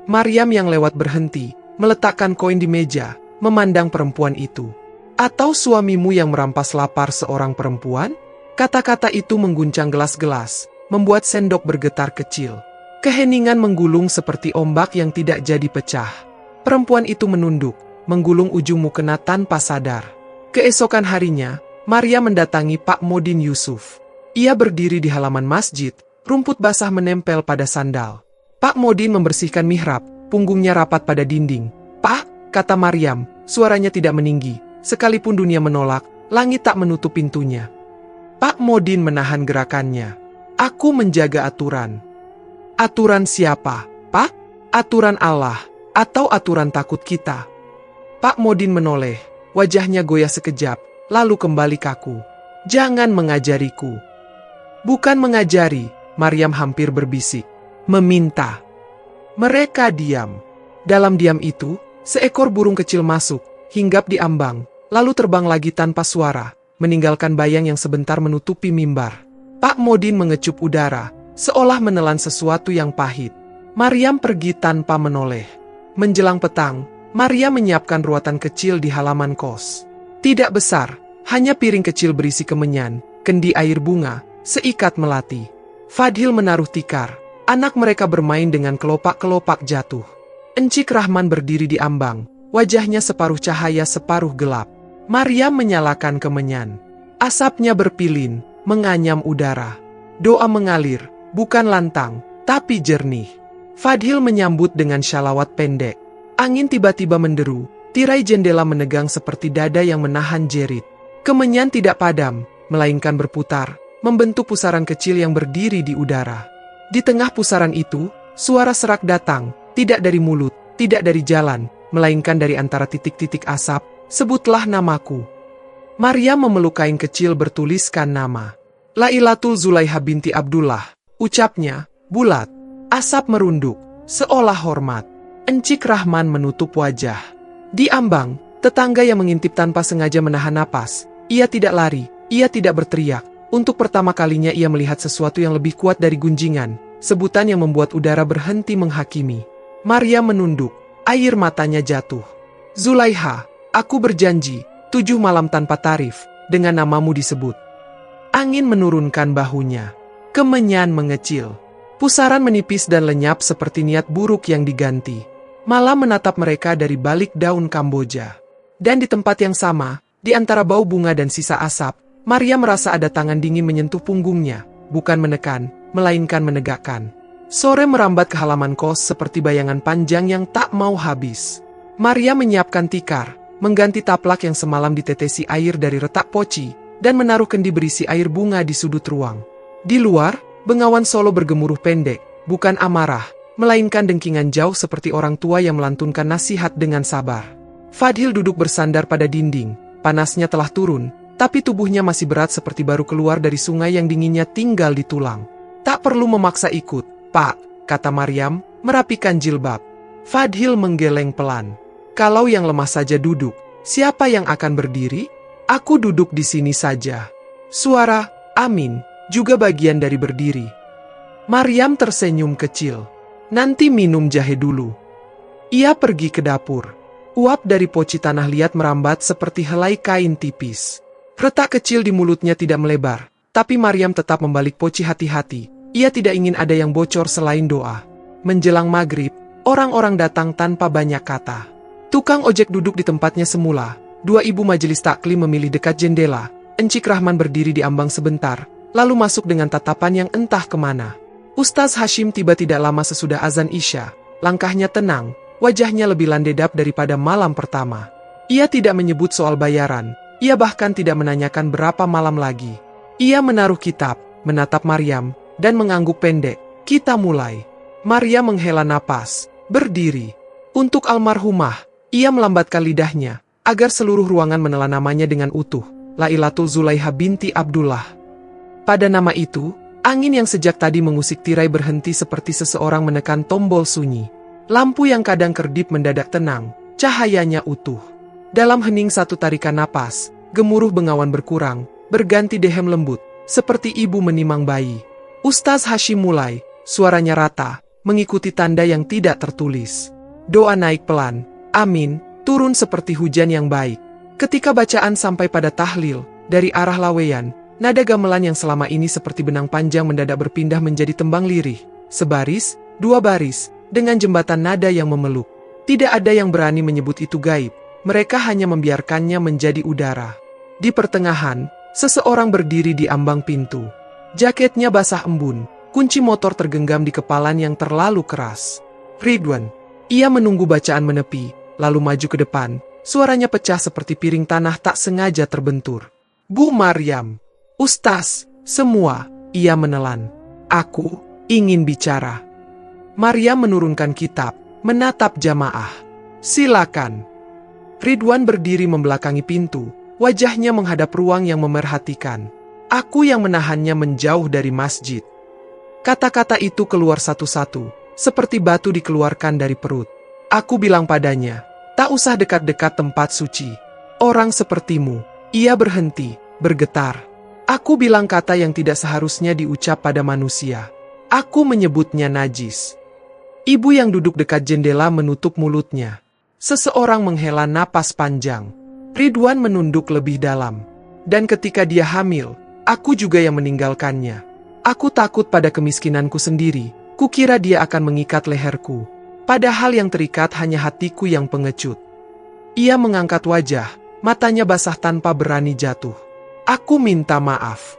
Maryam yang lewat berhenti, meletakkan koin di meja, memandang perempuan itu. Atau suamimu yang merampas lapar seorang perempuan? Kata-kata itu mengguncang gelas-gelas, membuat sendok bergetar kecil. Keheningan menggulung seperti ombak yang tidak jadi pecah. Perempuan itu menunduk, menggulung ujung mukena tanpa sadar. Keesokan harinya, Maryam mendatangi Pak Modin Yusuf. Ia berdiri di halaman masjid, rumput basah menempel pada sandal. Pak Modin membersihkan mihrab, punggungnya rapat pada dinding. "Pak," kata Maryam, suaranya tidak meninggi. Sekalipun dunia menolak, langit tak menutup pintunya. Pak Modin menahan gerakannya. "Aku menjaga aturan." "Aturan siapa, Pak? Aturan Allah, atau aturan takut kita?" Pak Modin menoleh, wajahnya goyah sekejap, lalu kembali kaku. "Jangan mengajariku." "Bukan mengajari," Maryam hampir berbisik. "Meminta." Mereka diam. Dalam diam itu, seekor burung kecil masuk, hinggap di ambang, lalu terbang lagi tanpa suara, meninggalkan bayang yang sebentar menutupi mimbar. Pak Modin mengecup udara, seolah menelan sesuatu yang pahit. Maryam pergi tanpa menoleh. Menjelang petang, Maryam menyiapkan ruatan kecil di halaman kos. Tidak besar, hanya piring kecil berisi kemenyan, kendi air bunga, seikat melati. Fadhil menaruh tikar. Anak mereka bermain dengan kelopak-kelopak jatuh. Encik Rahman berdiri di ambang, wajahnya separuh cahaya separuh gelap. Maryam menyalakan kemenyan. Asapnya berpilin, menganyam udara. Doa mengalir, bukan lantang, tapi jernih. Fadhil menyambut dengan syalawat pendek. Angin tiba-tiba menderu, tirai jendela menegang seperti dada yang menahan jerit. Kemenyan tidak padam, melainkan berputar, membentuk pusaran kecil yang berdiri di udara. Di tengah pusaran itu, suara serak datang, tidak dari mulut, tidak dari jalan, melainkan dari antara titik-titik asap. "Sebutlah namaku." Maryam memeluk kain kecil bertuliskan nama. "Lailatul Zulaiha binti Abdullah," ucapnya, bulat. Asap merunduk, seolah hormat. Encik Rahman menutup wajah. Di ambang, tetangga yang mengintip tanpa sengaja menahan napas. Ia tidak lari, ia tidak berteriak. Untuk pertama kalinya ia melihat sesuatu yang lebih kuat dari gunjingan, sebutan yang membuat udara berhenti menghakimi. Maryam menunduk, air matanya jatuh. "Zulaiha, aku berjanji, 7 malam tanpa tarif, dengan namamu disebut." Angin menurunkan bahunya. Kemenyan mengecil. Pusaran menipis dan lenyap seperti niat buruk yang diganti. Malam menatap mereka dari balik daun Kamboja. Dan di tempat yang sama, di antara bau bunga dan sisa asap, Maryam merasa ada tangan dingin menyentuh punggungnya, bukan menekan, melainkan menegakkan. Sore merambat ke halaman kos seperti bayangan panjang yang tak mau habis. Maryam menyiapkan tikar, mengganti taplak yang semalam ditetesi air dari retak poci, dan menaruh kendi berisi air bunga di sudut ruang. Di luar, Bengawan Solo bergemuruh pendek, bukan amarah, melainkan dengkingan jauh seperti orang tua yang melantunkan nasihat dengan sabar. Fadhil duduk bersandar pada dinding, panasnya telah turun, tapi tubuhnya masih berat seperti baru keluar dari sungai yang dinginnya tinggal di tulang. "Tak perlu memaksa ikut, Pak," kata Maryam, merapikan jilbab. Fadhil menggeleng pelan. "Kalau yang lemah saja duduk, siapa yang akan berdiri? Aku duduk di sini saja." Suara "Amin" juga bagian dari berdiri. Maryam tersenyum kecil. "Nanti minum jahe dulu." Ia pergi ke dapur. Uap dari poci tanah liat merambat seperti helai kain tipis. Retak kecil di mulutnya tidak melebar, tapi Maryam tetap membalik poci hati-hati. Ia tidak ingin ada yang bocor selain doa. Menjelang maghrib, orang-orang datang tanpa banyak kata. Tukang ojek duduk di tempatnya semula. 2 ibu majelis taklim memilih dekat jendela. Encik Rahman berdiri di ambang sebentar, lalu masuk dengan tatapan yang entah kemana. Ustaz Hashim tiba tidak lama sesudah azan Isya. Langkahnya tenang, wajahnya lebih landedap daripada malam pertama. Ia tidak menyebut soal bayaran. Ia bahkan tidak menanyakan berapa malam lagi. Ia menaruh kitab, menatap Maryam, dan mengangguk pendek. "Kita mulai." Maryam menghela napas, berdiri. Untuk almarhumah, ia melambatkan lidahnya, agar seluruh ruangan menelan namanya dengan utuh. Lailatul Zulaiha binti Abdullah. Pada nama itu, angin yang sejak tadi mengusik tirai berhenti seperti seseorang menekan tombol sunyi. Lampu yang kadang kedip mendadak tenang, cahayanya utuh. Dalam hening satu tarikan napas, gemuruh bengawan berkurang, berganti dehem lembut, seperti ibu menimang bayi. Ustaz Hashim mulai, suaranya rata, mengikuti tanda yang tidak tertulis. Doa naik pelan, amin, turun seperti hujan yang baik. Ketika bacaan sampai pada tahlil, dari arah laweyan, nada gamelan yang selama ini seperti benang panjang mendadak berpindah menjadi tembang lirih. Sebaris, dua baris, dengan jembatan nada yang memeluk. Tidak ada yang berani menyebut itu gaib, mereka hanya membiarkannya menjadi udara. Di pertengahan, seseorang berdiri di ambang pintu. Jaketnya basah embun, kunci motor tergenggam di kepalan yang terlalu keras. Ridwan. Ia menunggu bacaan menepi, lalu maju ke depan. Suaranya pecah seperti piring tanah tak sengaja terbentur. Bu Maryam. Ustaz, semua, ia menelan. Aku ingin bicara. Maryam menurunkan kitab, menatap jamaah. Silakan. Ridwan berdiri membelakangi pintu, wajahnya menghadap ruang yang memerhatikan. Aku yang menahannya menjauh dari masjid. Kata-kata itu keluar satu-satu, seperti batu dikeluarkan dari perut. Aku bilang padanya, tak usah dekat-dekat tempat suci. Orang sepertimu. Ia berhenti, bergetar. Aku bilang kata yang tidak seharusnya diucap pada manusia. Aku menyebutnya najis. Ibu yang duduk dekat jendela menutup mulutnya. Seseorang menghela napas panjang. Ridwan menunduk lebih dalam. Dan ketika dia hamil, aku juga yang meninggalkannya. Aku takut pada kemiskinanku sendiri. Kukira dia akan mengikat leherku. Padahal yang terikat hanya hatiku yang pengecut. Ia mengangkat wajah, matanya basah tanpa berani jatuh. Aku minta maaf.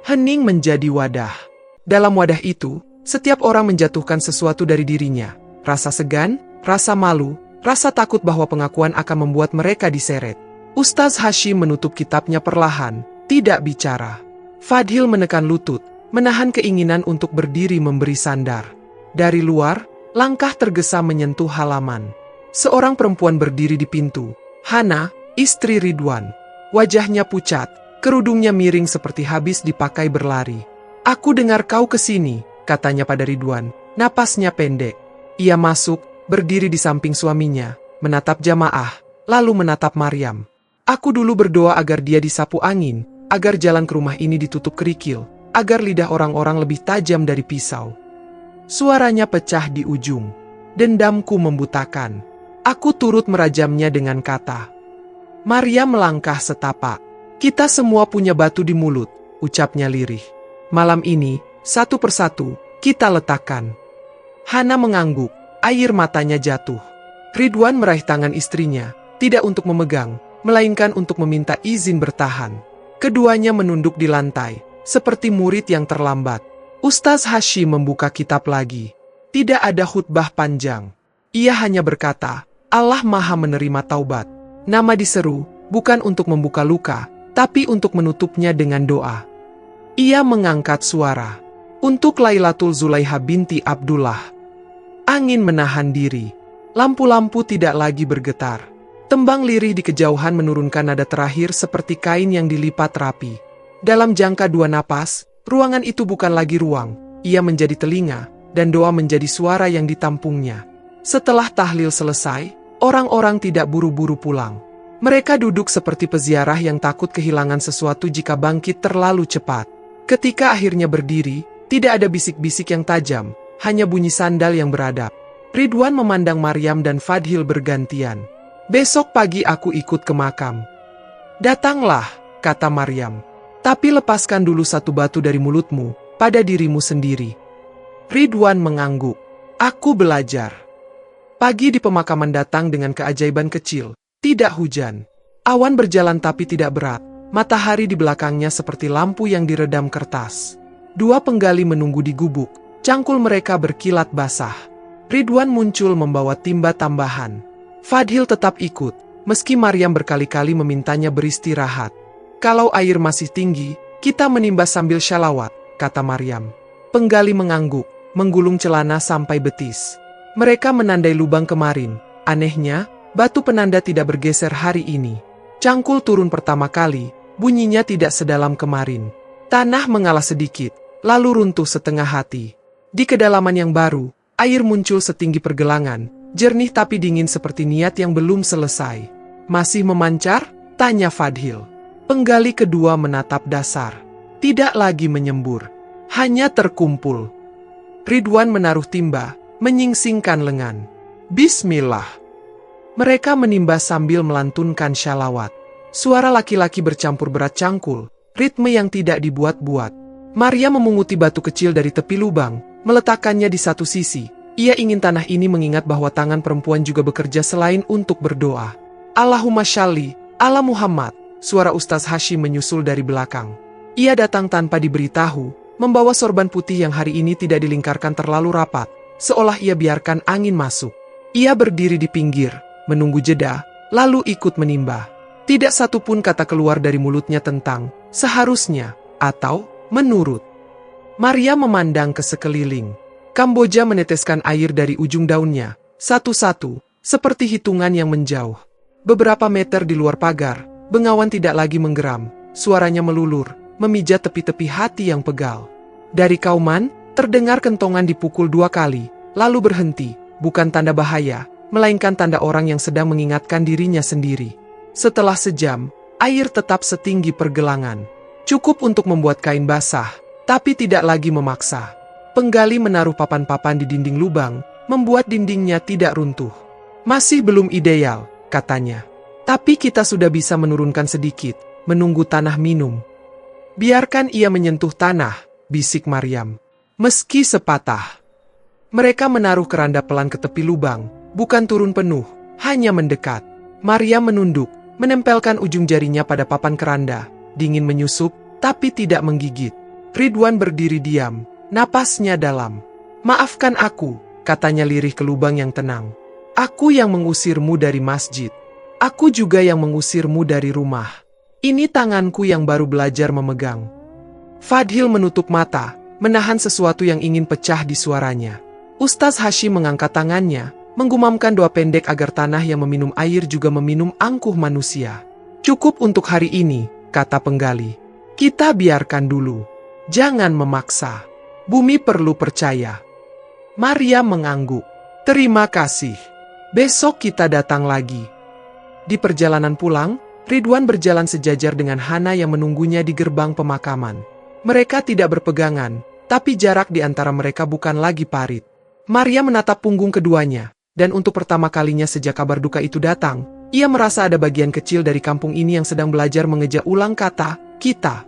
Hening menjadi wadah. Dalam wadah itu, setiap orang menjatuhkan sesuatu dari dirinya. Rasa segan, rasa malu, rasa takut bahwa pengakuan akan membuat mereka diseret. Ustaz Hashim menutup kitabnya perlahan, tidak bicara. Fadhil menekan lutut, menahan keinginan untuk berdiri memberi sandar. Dari luar, langkah tergesa menyentuh halaman. Seorang perempuan berdiri di pintu. Hana, istri Ridwan. Wajahnya pucat, kerudungnya miring seperti habis dipakai berlari. Aku dengar kau kesini, katanya pada Ridwan. Napasnya pendek. Ia masuk, berdiri di samping suaminya, menatap jamaah, lalu menatap Maryam. Aku dulu berdoa agar dia disapu angin, agar jalan ke rumah ini ditutup kerikil, agar lidah orang-orang lebih tajam dari pisau. Suaranya pecah di ujung. Dendamku membutakan. Aku turut merajamnya dengan kata. Maryam melangkah setapak. Kita semua punya batu di mulut, ucapnya lirih. Malam ini, satu persatu, kita letakkan. Hana mengangguk, air matanya jatuh. Ridwan meraih tangan istrinya, tidak untuk memegang, melainkan untuk meminta izin bertahan. Keduanya menunduk di lantai, seperti murid yang terlambat. Ustaz Hashim membuka kitab lagi. Tidak ada khutbah panjang. Ia hanya berkata, Allah Maha menerima taubat. Nama diseru, bukan untuk membuka luka, tapi untuk menutupnya dengan doa. Ia mengangkat suara. Untuk Lailatul Zulaiha binti Abdullah. Angin menahan diri. Lampu-lampu tidak lagi bergetar. Tembang lirih di kejauhan menurunkan nada terakhir seperti kain yang dilipat rapi. Dalam jangka 2 napas, ruangan itu bukan lagi ruang, ia menjadi telinga, dan doa menjadi suara yang ditampungnya. Setelah tahlil selesai, orang-orang tidak buru-buru pulang. Mereka duduk seperti peziarah yang takut kehilangan sesuatu jika bangkit terlalu cepat. Ketika akhirnya berdiri, tidak ada bisik-bisik yang tajam, hanya bunyi sandal yang beradab. Ridwan memandang Maryam dan Fadhil bergantian. Besok pagi aku ikut ke makam. Datanglah, kata Maryam. Tapi lepaskan dulu satu batu dari mulutmu, pada dirimu sendiri. Ridwan mengangguk. Aku belajar. Pagi di pemakaman datang dengan keajaiban kecil. Tidak hujan. Awan berjalan tapi tidak berat. Matahari di belakangnya seperti lampu yang diredam kertas. 2 penggali menunggu di gubuk. Cangkul mereka berkilat basah. Ridwan muncul membawa timba tambahan. Fadhil tetap ikut, meski Maryam berkali-kali memintanya beristirahat. Kalau air masih tinggi, kita menimba sambil syalawat, kata Maryam. Penggali mengangguk, menggulung celana sampai betis. Mereka menandai lubang kemarin. Anehnya, batu penanda tidak bergeser hari ini. Cangkul turun pertama kali, bunyinya tidak sedalam kemarin. Tanah mengalah sedikit, lalu runtuh setengah hati. Di kedalaman yang baru, air muncul setinggi pergelangan, jernih tapi dingin seperti niat yang belum selesai. Masih memancar? Tanya Fadhil. Penggali kedua menatap dasar. Tidak lagi menyembur. Hanya terkumpul. Ridwan menaruh timba, menyingsingkan lengan. Bismillah. Mereka menimba sambil melantunkan syalawat. Suara laki-laki bercampur berat cangkul, ritme yang tidak dibuat-buat. Maria memunguti batu kecil dari tepi lubang, meletakkannya di satu sisi. Ia ingin tanah ini mengingat bahwa tangan perempuan juga bekerja selain untuk berdoa. Allahumma shalli ala Muhammad. Suara Ustaz Hashim menyusul dari belakang. Ia datang tanpa diberitahu, membawa sorban putih yang hari ini tidak dilingkarkan terlalu rapat, seolah ia biarkan angin masuk. Ia berdiri di pinggir, menunggu jeda, lalu ikut menimba. Tidak satu pun kata keluar dari mulutnya tentang seharusnya atau menurut. Maria memandang ke sekeliling. Kamboja meneteskan air dari ujung daunnya, satu-satu, seperti hitungan yang menjauh. Beberapa meter di luar pagar, bengawan tidak lagi menggeram, suaranya melulur, memijat tepi-tepi hati yang pegal. Dari Kauman, terdengar kentongan dipukul 2 kali, lalu berhenti, bukan tanda bahaya, melainkan tanda orang yang sedang mengingatkan dirinya sendiri. Setelah sejam, air tetap setinggi pergelangan. Cukup untuk membuat kain basah, tapi tidak lagi memaksa. Penggali menaruh papan-papan di dinding lubang, membuat dindingnya tidak runtuh. Masih belum ideal, katanya. Tapi kita sudah bisa menurunkan sedikit, menunggu tanah minum. Biarkan ia menyentuh tanah, bisik Maryam. Meski sepatah. Mereka menaruh keranda pelan ke tepi lubang, bukan turun penuh, hanya mendekat. Maryam menunduk, menempelkan ujung jarinya pada papan keranda, dingin menyusup, tapi tidak menggigit. Ridwan berdiri diam, napasnya dalam. Maafkan aku, katanya lirih ke lubang yang tenang. Aku yang mengusirmu dari masjid. Aku juga yang mengusirmu dari rumah. Ini tanganku yang baru belajar memegang. Fadhil menutup mata, menahan sesuatu yang ingin pecah di suaranya. Ustaz Hashim mengangkat tangannya, menggumamkan doa pendek agar tanah yang meminum air juga meminum angkuh manusia. Cukup untuk hari ini, kata penggali. Kita biarkan dulu. Jangan memaksa. Bumi perlu percaya. Maria mengangguk. Terima kasih. Besok kita datang lagi. Di perjalanan pulang, Ridwan berjalan sejajar dengan Hana yang menunggunya di gerbang pemakaman. Mereka tidak berpegangan, tapi jarak di antara mereka bukan lagi parit. Maria menatap punggung keduanya. Dan untuk pertama kalinya sejak kabar duka itu datang, ia merasa ada bagian kecil dari kampung ini yang sedang belajar mengeja ulang kata, kita.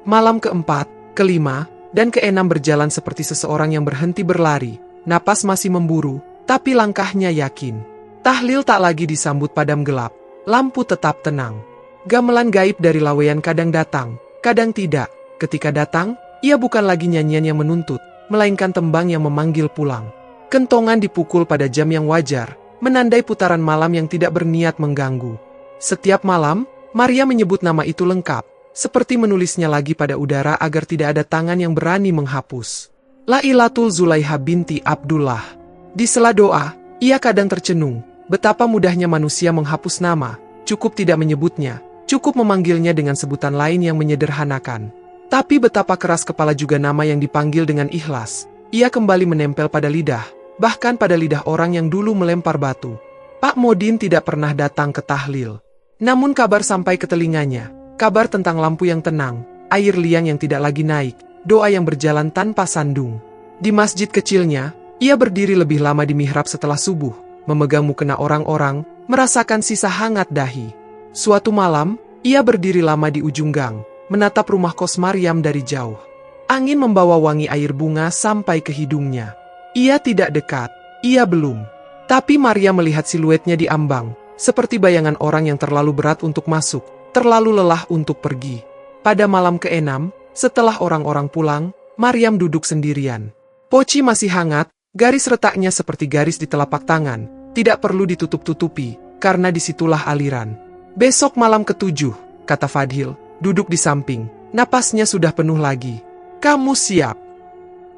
Malam keempat, kelima, dan keenam berjalan seperti seseorang yang berhenti berlari, napas masih memburu, tapi langkahnya yakin. Tahlil tak lagi disambut padam gelap, lampu tetap tenang. Gamelan gaib dari laweyan kadang datang, kadang tidak. Ketika datang, ia bukan lagi nyanyian yang menuntut, melainkan tembang yang memanggil pulang. Kentongan dipukul pada jam yang wajar, menandai putaran malam yang tidak berniat mengganggu. Setiap malam, Maria menyebut nama itu lengkap, seperti menulisnya lagi pada udara agar tidak ada tangan yang berani menghapus. Lailatul Zulaiha binti Abdullah. Di sela doa, ia kadang tercenung, betapa mudahnya manusia menghapus nama, cukup tidak menyebutnya, cukup memanggilnya dengan sebutan lain yang menyederhanakan. Tapi betapa keras kepala juga nama yang dipanggil dengan ikhlas. Ia kembali menempel pada lidah, bahkan pada lidah orang yang dulu melempar batu. Pak Modin tidak pernah datang ke tahlil. Namun kabar sampai ke telinganya, kabar tentang lampu yang tenang, air liang yang tidak lagi naik, doa yang berjalan tanpa sandung. Di masjid kecilnya, ia berdiri lebih lama di mihrab setelah subuh, memegang mukena orang-orang, merasakan sisa hangat dahi. Suatu malam, ia berdiri lama di ujung gang, menatap rumah kos Maryam dari jauh. Angin membawa wangi air bunga sampai ke hidungnya. Ia tidak dekat, ia belum. Tapi Maria melihat siluetnya di ambang, seperti bayangan orang yang terlalu berat untuk masuk, terlalu lelah untuk pergi. Pada malam ke-6, setelah orang-orang pulang, Maryam duduk sendirian. Poci masih hangat, garis retaknya seperti garis di telapak tangan, tidak perlu ditutup-tutupi, karena disitulah aliran. Besok malam ke-7, kata Fadhil, duduk di samping, napasnya sudah penuh lagi. Kamu siap?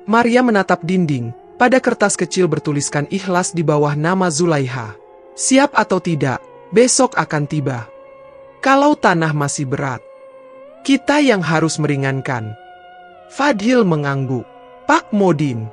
Maria menatap dinding. Pada kertas kecil bertuliskan ikhlas di bawah nama Zulaiha. Siap atau tidak, besok akan tiba. Kalau tanah masih berat, kita yang harus meringankan. Fadhil mengangguk. Pak Modin.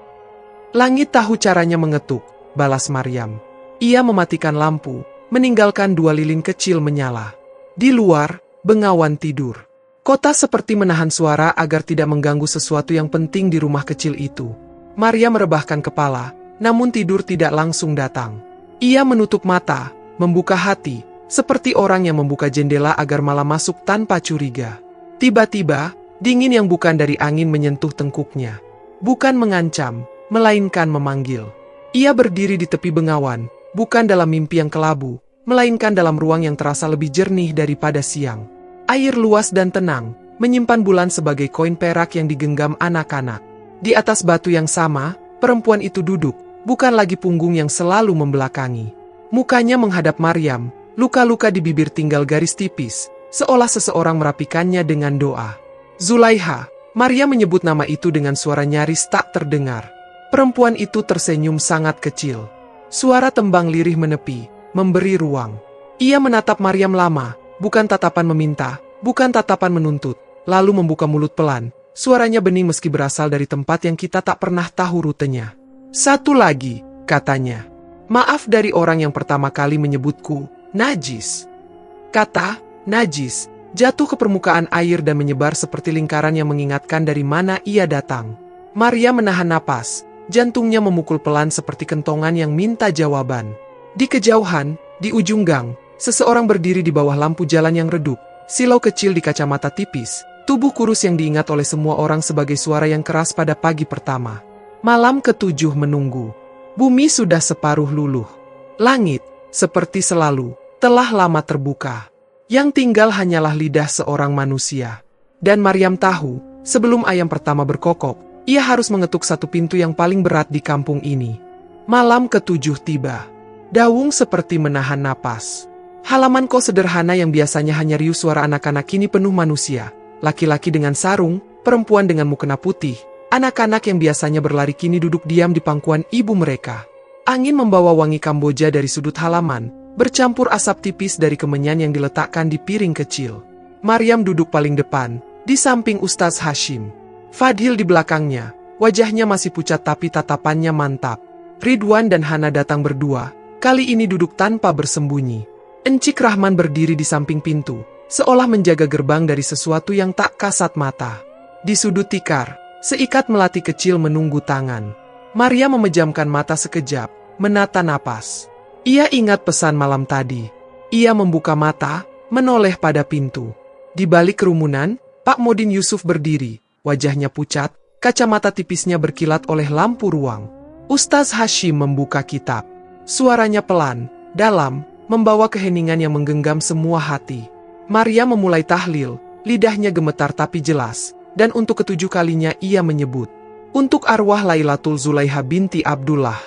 Langit tahu caranya mengetuk, balas Maryam. Ia mematikan lampu, meninggalkan 2 lilin kecil menyala. Di luar, bengawan tidur. Kota seperti menahan suara agar tidak mengganggu sesuatu yang penting di rumah kecil itu. Maria merebahkan kepala, namun tidur tidak langsung datang. Ia menutup mata, membuka hati, seperti orang yang membuka jendela agar malam masuk tanpa curiga. Tiba-tiba, dingin yang bukan dari angin menyentuh tengkuknya. Bukan mengancam, melainkan memanggil. Ia berdiri di tepi bengawan, bukan dalam mimpi yang kelabu, melainkan dalam ruang yang terasa lebih jernih daripada siang. Air luas dan tenang, menyimpan bulan sebagai koin perak yang digenggam anak-anak. Di atas batu yang sama, perempuan itu duduk, bukan lagi punggung yang selalu membelakangi. Mukanya menghadap Maryam, luka-luka di bibir tinggal garis tipis, seolah seseorang merapikannya dengan doa. Zulaiha, Maryam menyebut nama itu dengan suara nyaris tak terdengar. Perempuan itu tersenyum sangat kecil. Suara tembang lirih menepi, memberi ruang. Ia menatap Maryam lama, bukan tatapan meminta, bukan tatapan menuntut, lalu membuka mulut pelan. Suaranya bening meski berasal dari tempat yang kita tak pernah tahu rutenya. Satu lagi, katanya. Maaf dari orang yang pertama kali menyebutku, najis. Kata, najis, jatuh ke permukaan air dan menyebar seperti lingkaran yang mengingatkan dari mana ia datang. Maria menahan napas, jantungnya memukul pelan seperti kentongan yang minta jawaban. Di kejauhan, di ujung gang, seseorang berdiri di bawah lampu jalan yang redup, silau kecil di kacamata tipis. Tubuh kurus yang diingat oleh semua orang sebagai suara yang keras pada pagi pertama. Malam ketujuh menunggu. Bumi sudah separuh luluh. Langit, seperti selalu, telah lama terbuka. Yang tinggal hanyalah lidah seorang manusia. Dan Maryam tahu, sebelum ayam pertama berkokok, ia harus mengetuk satu pintu yang paling berat di kampung ini. Malam ketujuh tiba. Dawung seperti menahan napas. Halaman kos sederhana yang biasanya hanya riuh suara anak-anak kini penuh manusia. Laki-laki dengan sarung, perempuan dengan mukena putih, anak-anak yang biasanya berlari kini duduk diam di pangkuan ibu mereka. Angin membawa wangi Kamboja dari sudut halaman, bercampur asap tipis dari kemenyan yang diletakkan di piring kecil. Maryam duduk paling depan, di samping Ustaz Hashim. Fadhil di belakangnya, wajahnya masih pucat tapi tatapannya mantap. Ridwan dan Hana datang berdua, kali ini duduk tanpa bersembunyi. Encik Rahman berdiri di samping pintu, seolah menjaga gerbang dari sesuatu yang tak kasat mata. Di sudut tikar, seikat melati kecil menunggu tangan. Maria memejamkan mata sekejap, menata napas. Ia ingat pesan malam tadi. Ia membuka mata, menoleh pada pintu. Di balik kerumunan, Pak Modin Yusuf berdiri, wajahnya pucat, kacamata tipisnya berkilat oleh lampu ruang. Ustaz Hashim membuka kitab. Suaranya pelan, dalam, membawa keheningan yang menggenggam semua hati. Maria memulai tahlil, lidahnya gemetar tapi jelas, dan untuk ketujuh kalinya ia menyebut, untuk arwah Lailatul Zulaiha binti Abdullah.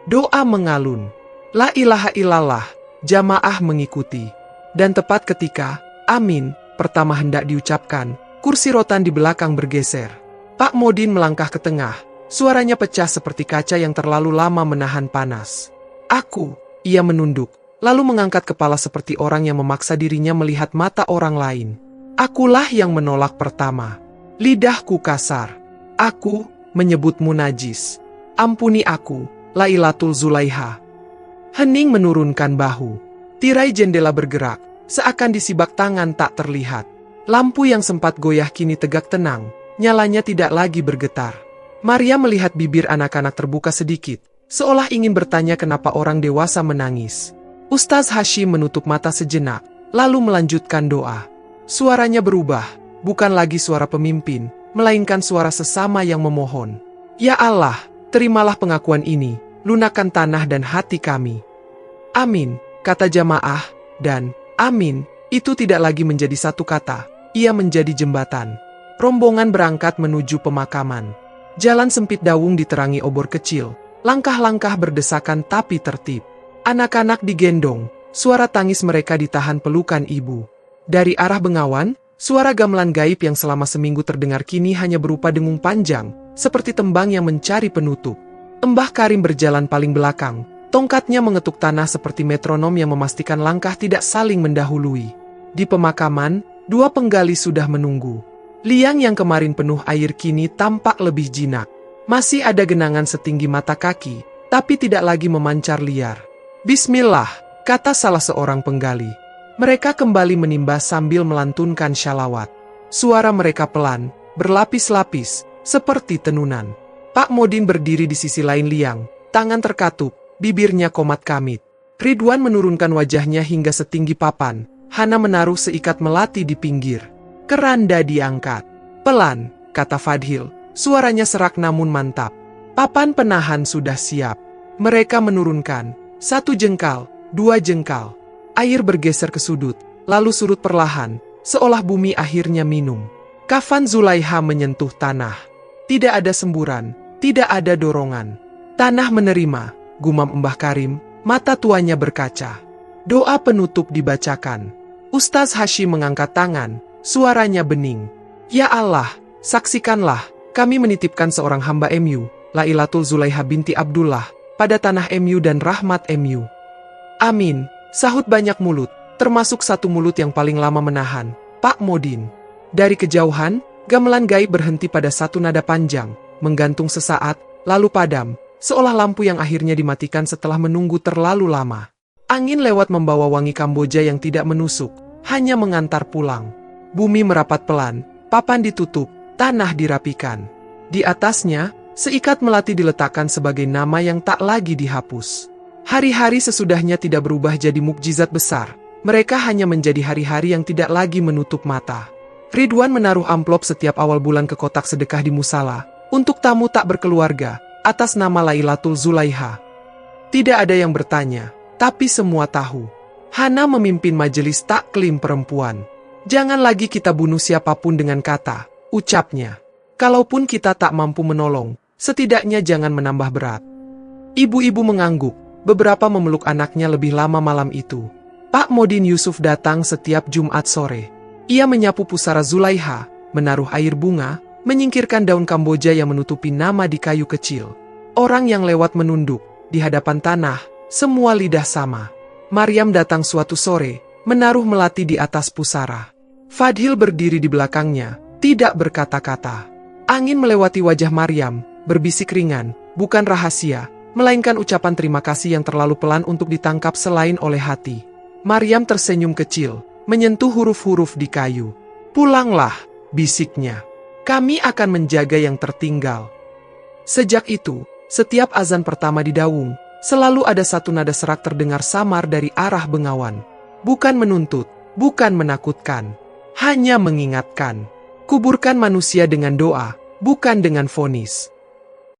Doa mengalun, la ilaha illallah, jamaah mengikuti. Dan tepat ketika, amin, pertama hendak diucapkan, kursi rotan di belakang bergeser. Pak Modin melangkah ke tengah, suaranya pecah seperti kaca yang terlalu lama menahan panas. Aku, ia menunduk. Lalu mengangkat kepala seperti orang yang memaksa dirinya melihat mata orang lain. Akulah yang menolak pertama. Lidahku kasar. Aku menyebutmu najis. Ampuni aku, Lailatul Zulaiha. Hening menurunkan bahu. Tirai jendela bergerak, seakan disibak tangan tak terlihat. Lampu yang sempat goyah kini tegak tenang, nyalanya tidak lagi bergetar. Maria melihat bibir anak-anak terbuka sedikit, seolah ingin bertanya kenapa orang dewasa menangis. Ustaz Hashim menutup mata sejenak, lalu melanjutkan doa. Suaranya berubah, bukan lagi suara pemimpin, melainkan suara sesama yang memohon. Ya Allah, terimalah pengakuan ini, lunakkan tanah dan hati kami. Amin, kata jamaah, dan amin, itu tidak lagi menjadi satu kata, ia menjadi jembatan. Rombongan berangkat menuju pemakaman. Jalan sempit Dawung diterangi obor kecil, langkah-langkah berdesakan tapi tertib. Anak-anak digendong, suara tangis mereka ditahan pelukan ibu. Dari arah Bengawan, suara gamelan gaib yang selama seminggu terdengar kini hanya berupa dengung panjang, seperti tembang yang mencari penutup. Mbah Karim berjalan paling belakang, tongkatnya mengetuk tanah seperti metronom yang memastikan langkah tidak saling mendahului. Di pemakaman, dua penggali sudah menunggu. Liang yang kemarin penuh air kini tampak lebih jinak. Masih ada genangan setinggi mata kaki, tapi tidak lagi memancar liar. Bismillah, kata salah seorang penggali. Mereka kembali menimba sambil melantunkan syalawat. Suara mereka pelan, berlapis-lapis, seperti tenunan. Pak Modin berdiri di sisi lain liang, tangan terkatup, bibirnya komat-kamit. Ridwan menurunkan wajahnya hingga setinggi papan. Hana menaruh seikat melati di pinggir. Keranda diangkat. Pelan, kata Fadhil. Suaranya serak namun mantap. Papan penahan sudah siap. Mereka menurunkan. 1 jengkal, 2 jengkal. Air bergeser ke sudut, lalu surut perlahan, seolah bumi akhirnya minum. Kafan Zulaiha menyentuh tanah. Tidak ada semburan, tidak ada dorongan. Tanah menerima, gumam Mbah Karim, mata tuanya berkaca. Doa penutup dibacakan. Ustaz Hashim mengangkat tangan, suaranya bening. Ya Allah, saksikanlah, kami menitipkan seorang hamba MU, Lailatul Zulaiha binti Abdullah, pada tanah MU dan rahmat MU. Amin, sahut banyak mulut, termasuk satu mulut yang paling lama menahan, Pak Modin. Dari kejauhan, gamelan gaib berhenti pada satu nada panjang, menggantung sesaat, lalu padam, seolah lampu yang akhirnya dimatikan setelah menunggu terlalu lama. Angin lewat membawa wangi Kamboja yang tidak menusuk, hanya mengantar pulang. Bumi merapat pelan, papan ditutup, tanah dirapikan. Di atasnya, seikat melati diletakkan sebagai nama yang tak lagi dihapus. Hari-hari sesudahnya tidak berubah jadi mukjizat besar. Mereka hanya menjadi hari-hari yang tidak lagi menutup mata. Ridwan menaruh amplop setiap awal bulan ke kotak sedekah di musala, untuk tamu tak berkeluarga, atas nama Lailatul Zulaiha. Tidak ada yang bertanya, tapi semua tahu. Hana memimpin majelis taklim perempuan. Jangan lagi kita bunuh siapapun dengan kata, ucapnya. Kalaupun kita tak mampu menolong, setidaknya jangan menambah berat. Ibu-ibu mengangguk, beberapa memeluk anaknya lebih lama malam itu. Pak Modin Yusuf datang setiap Jumat sore. Ia menyapu pusara Zulaiha, menaruh air bunga, menyingkirkan daun Kamboja yang menutupi nama di kayu kecil. Orang yang lewat menunduk, di hadapan tanah, semua lidah sama. Maryam datang suatu sore, menaruh melati di atas pusara. Fadhil berdiri di belakangnya, tidak berkata-kata. Angin melewati wajah Maryam, berbisik ringan, bukan rahasia, melainkan ucapan terima kasih yang terlalu pelan untuk ditangkap selain oleh hati. Maryam tersenyum kecil, menyentuh huruf-huruf di kayu. Pulanglah, bisiknya. Kami akan menjaga yang tertinggal. Sejak itu, setiap azan pertama di Dawung, selalu ada satu nada serak terdengar samar dari arah Bengawan. Bukan menuntut, bukan menakutkan, hanya mengingatkan. Kuburkan manusia dengan doa, bukan dengan vonis.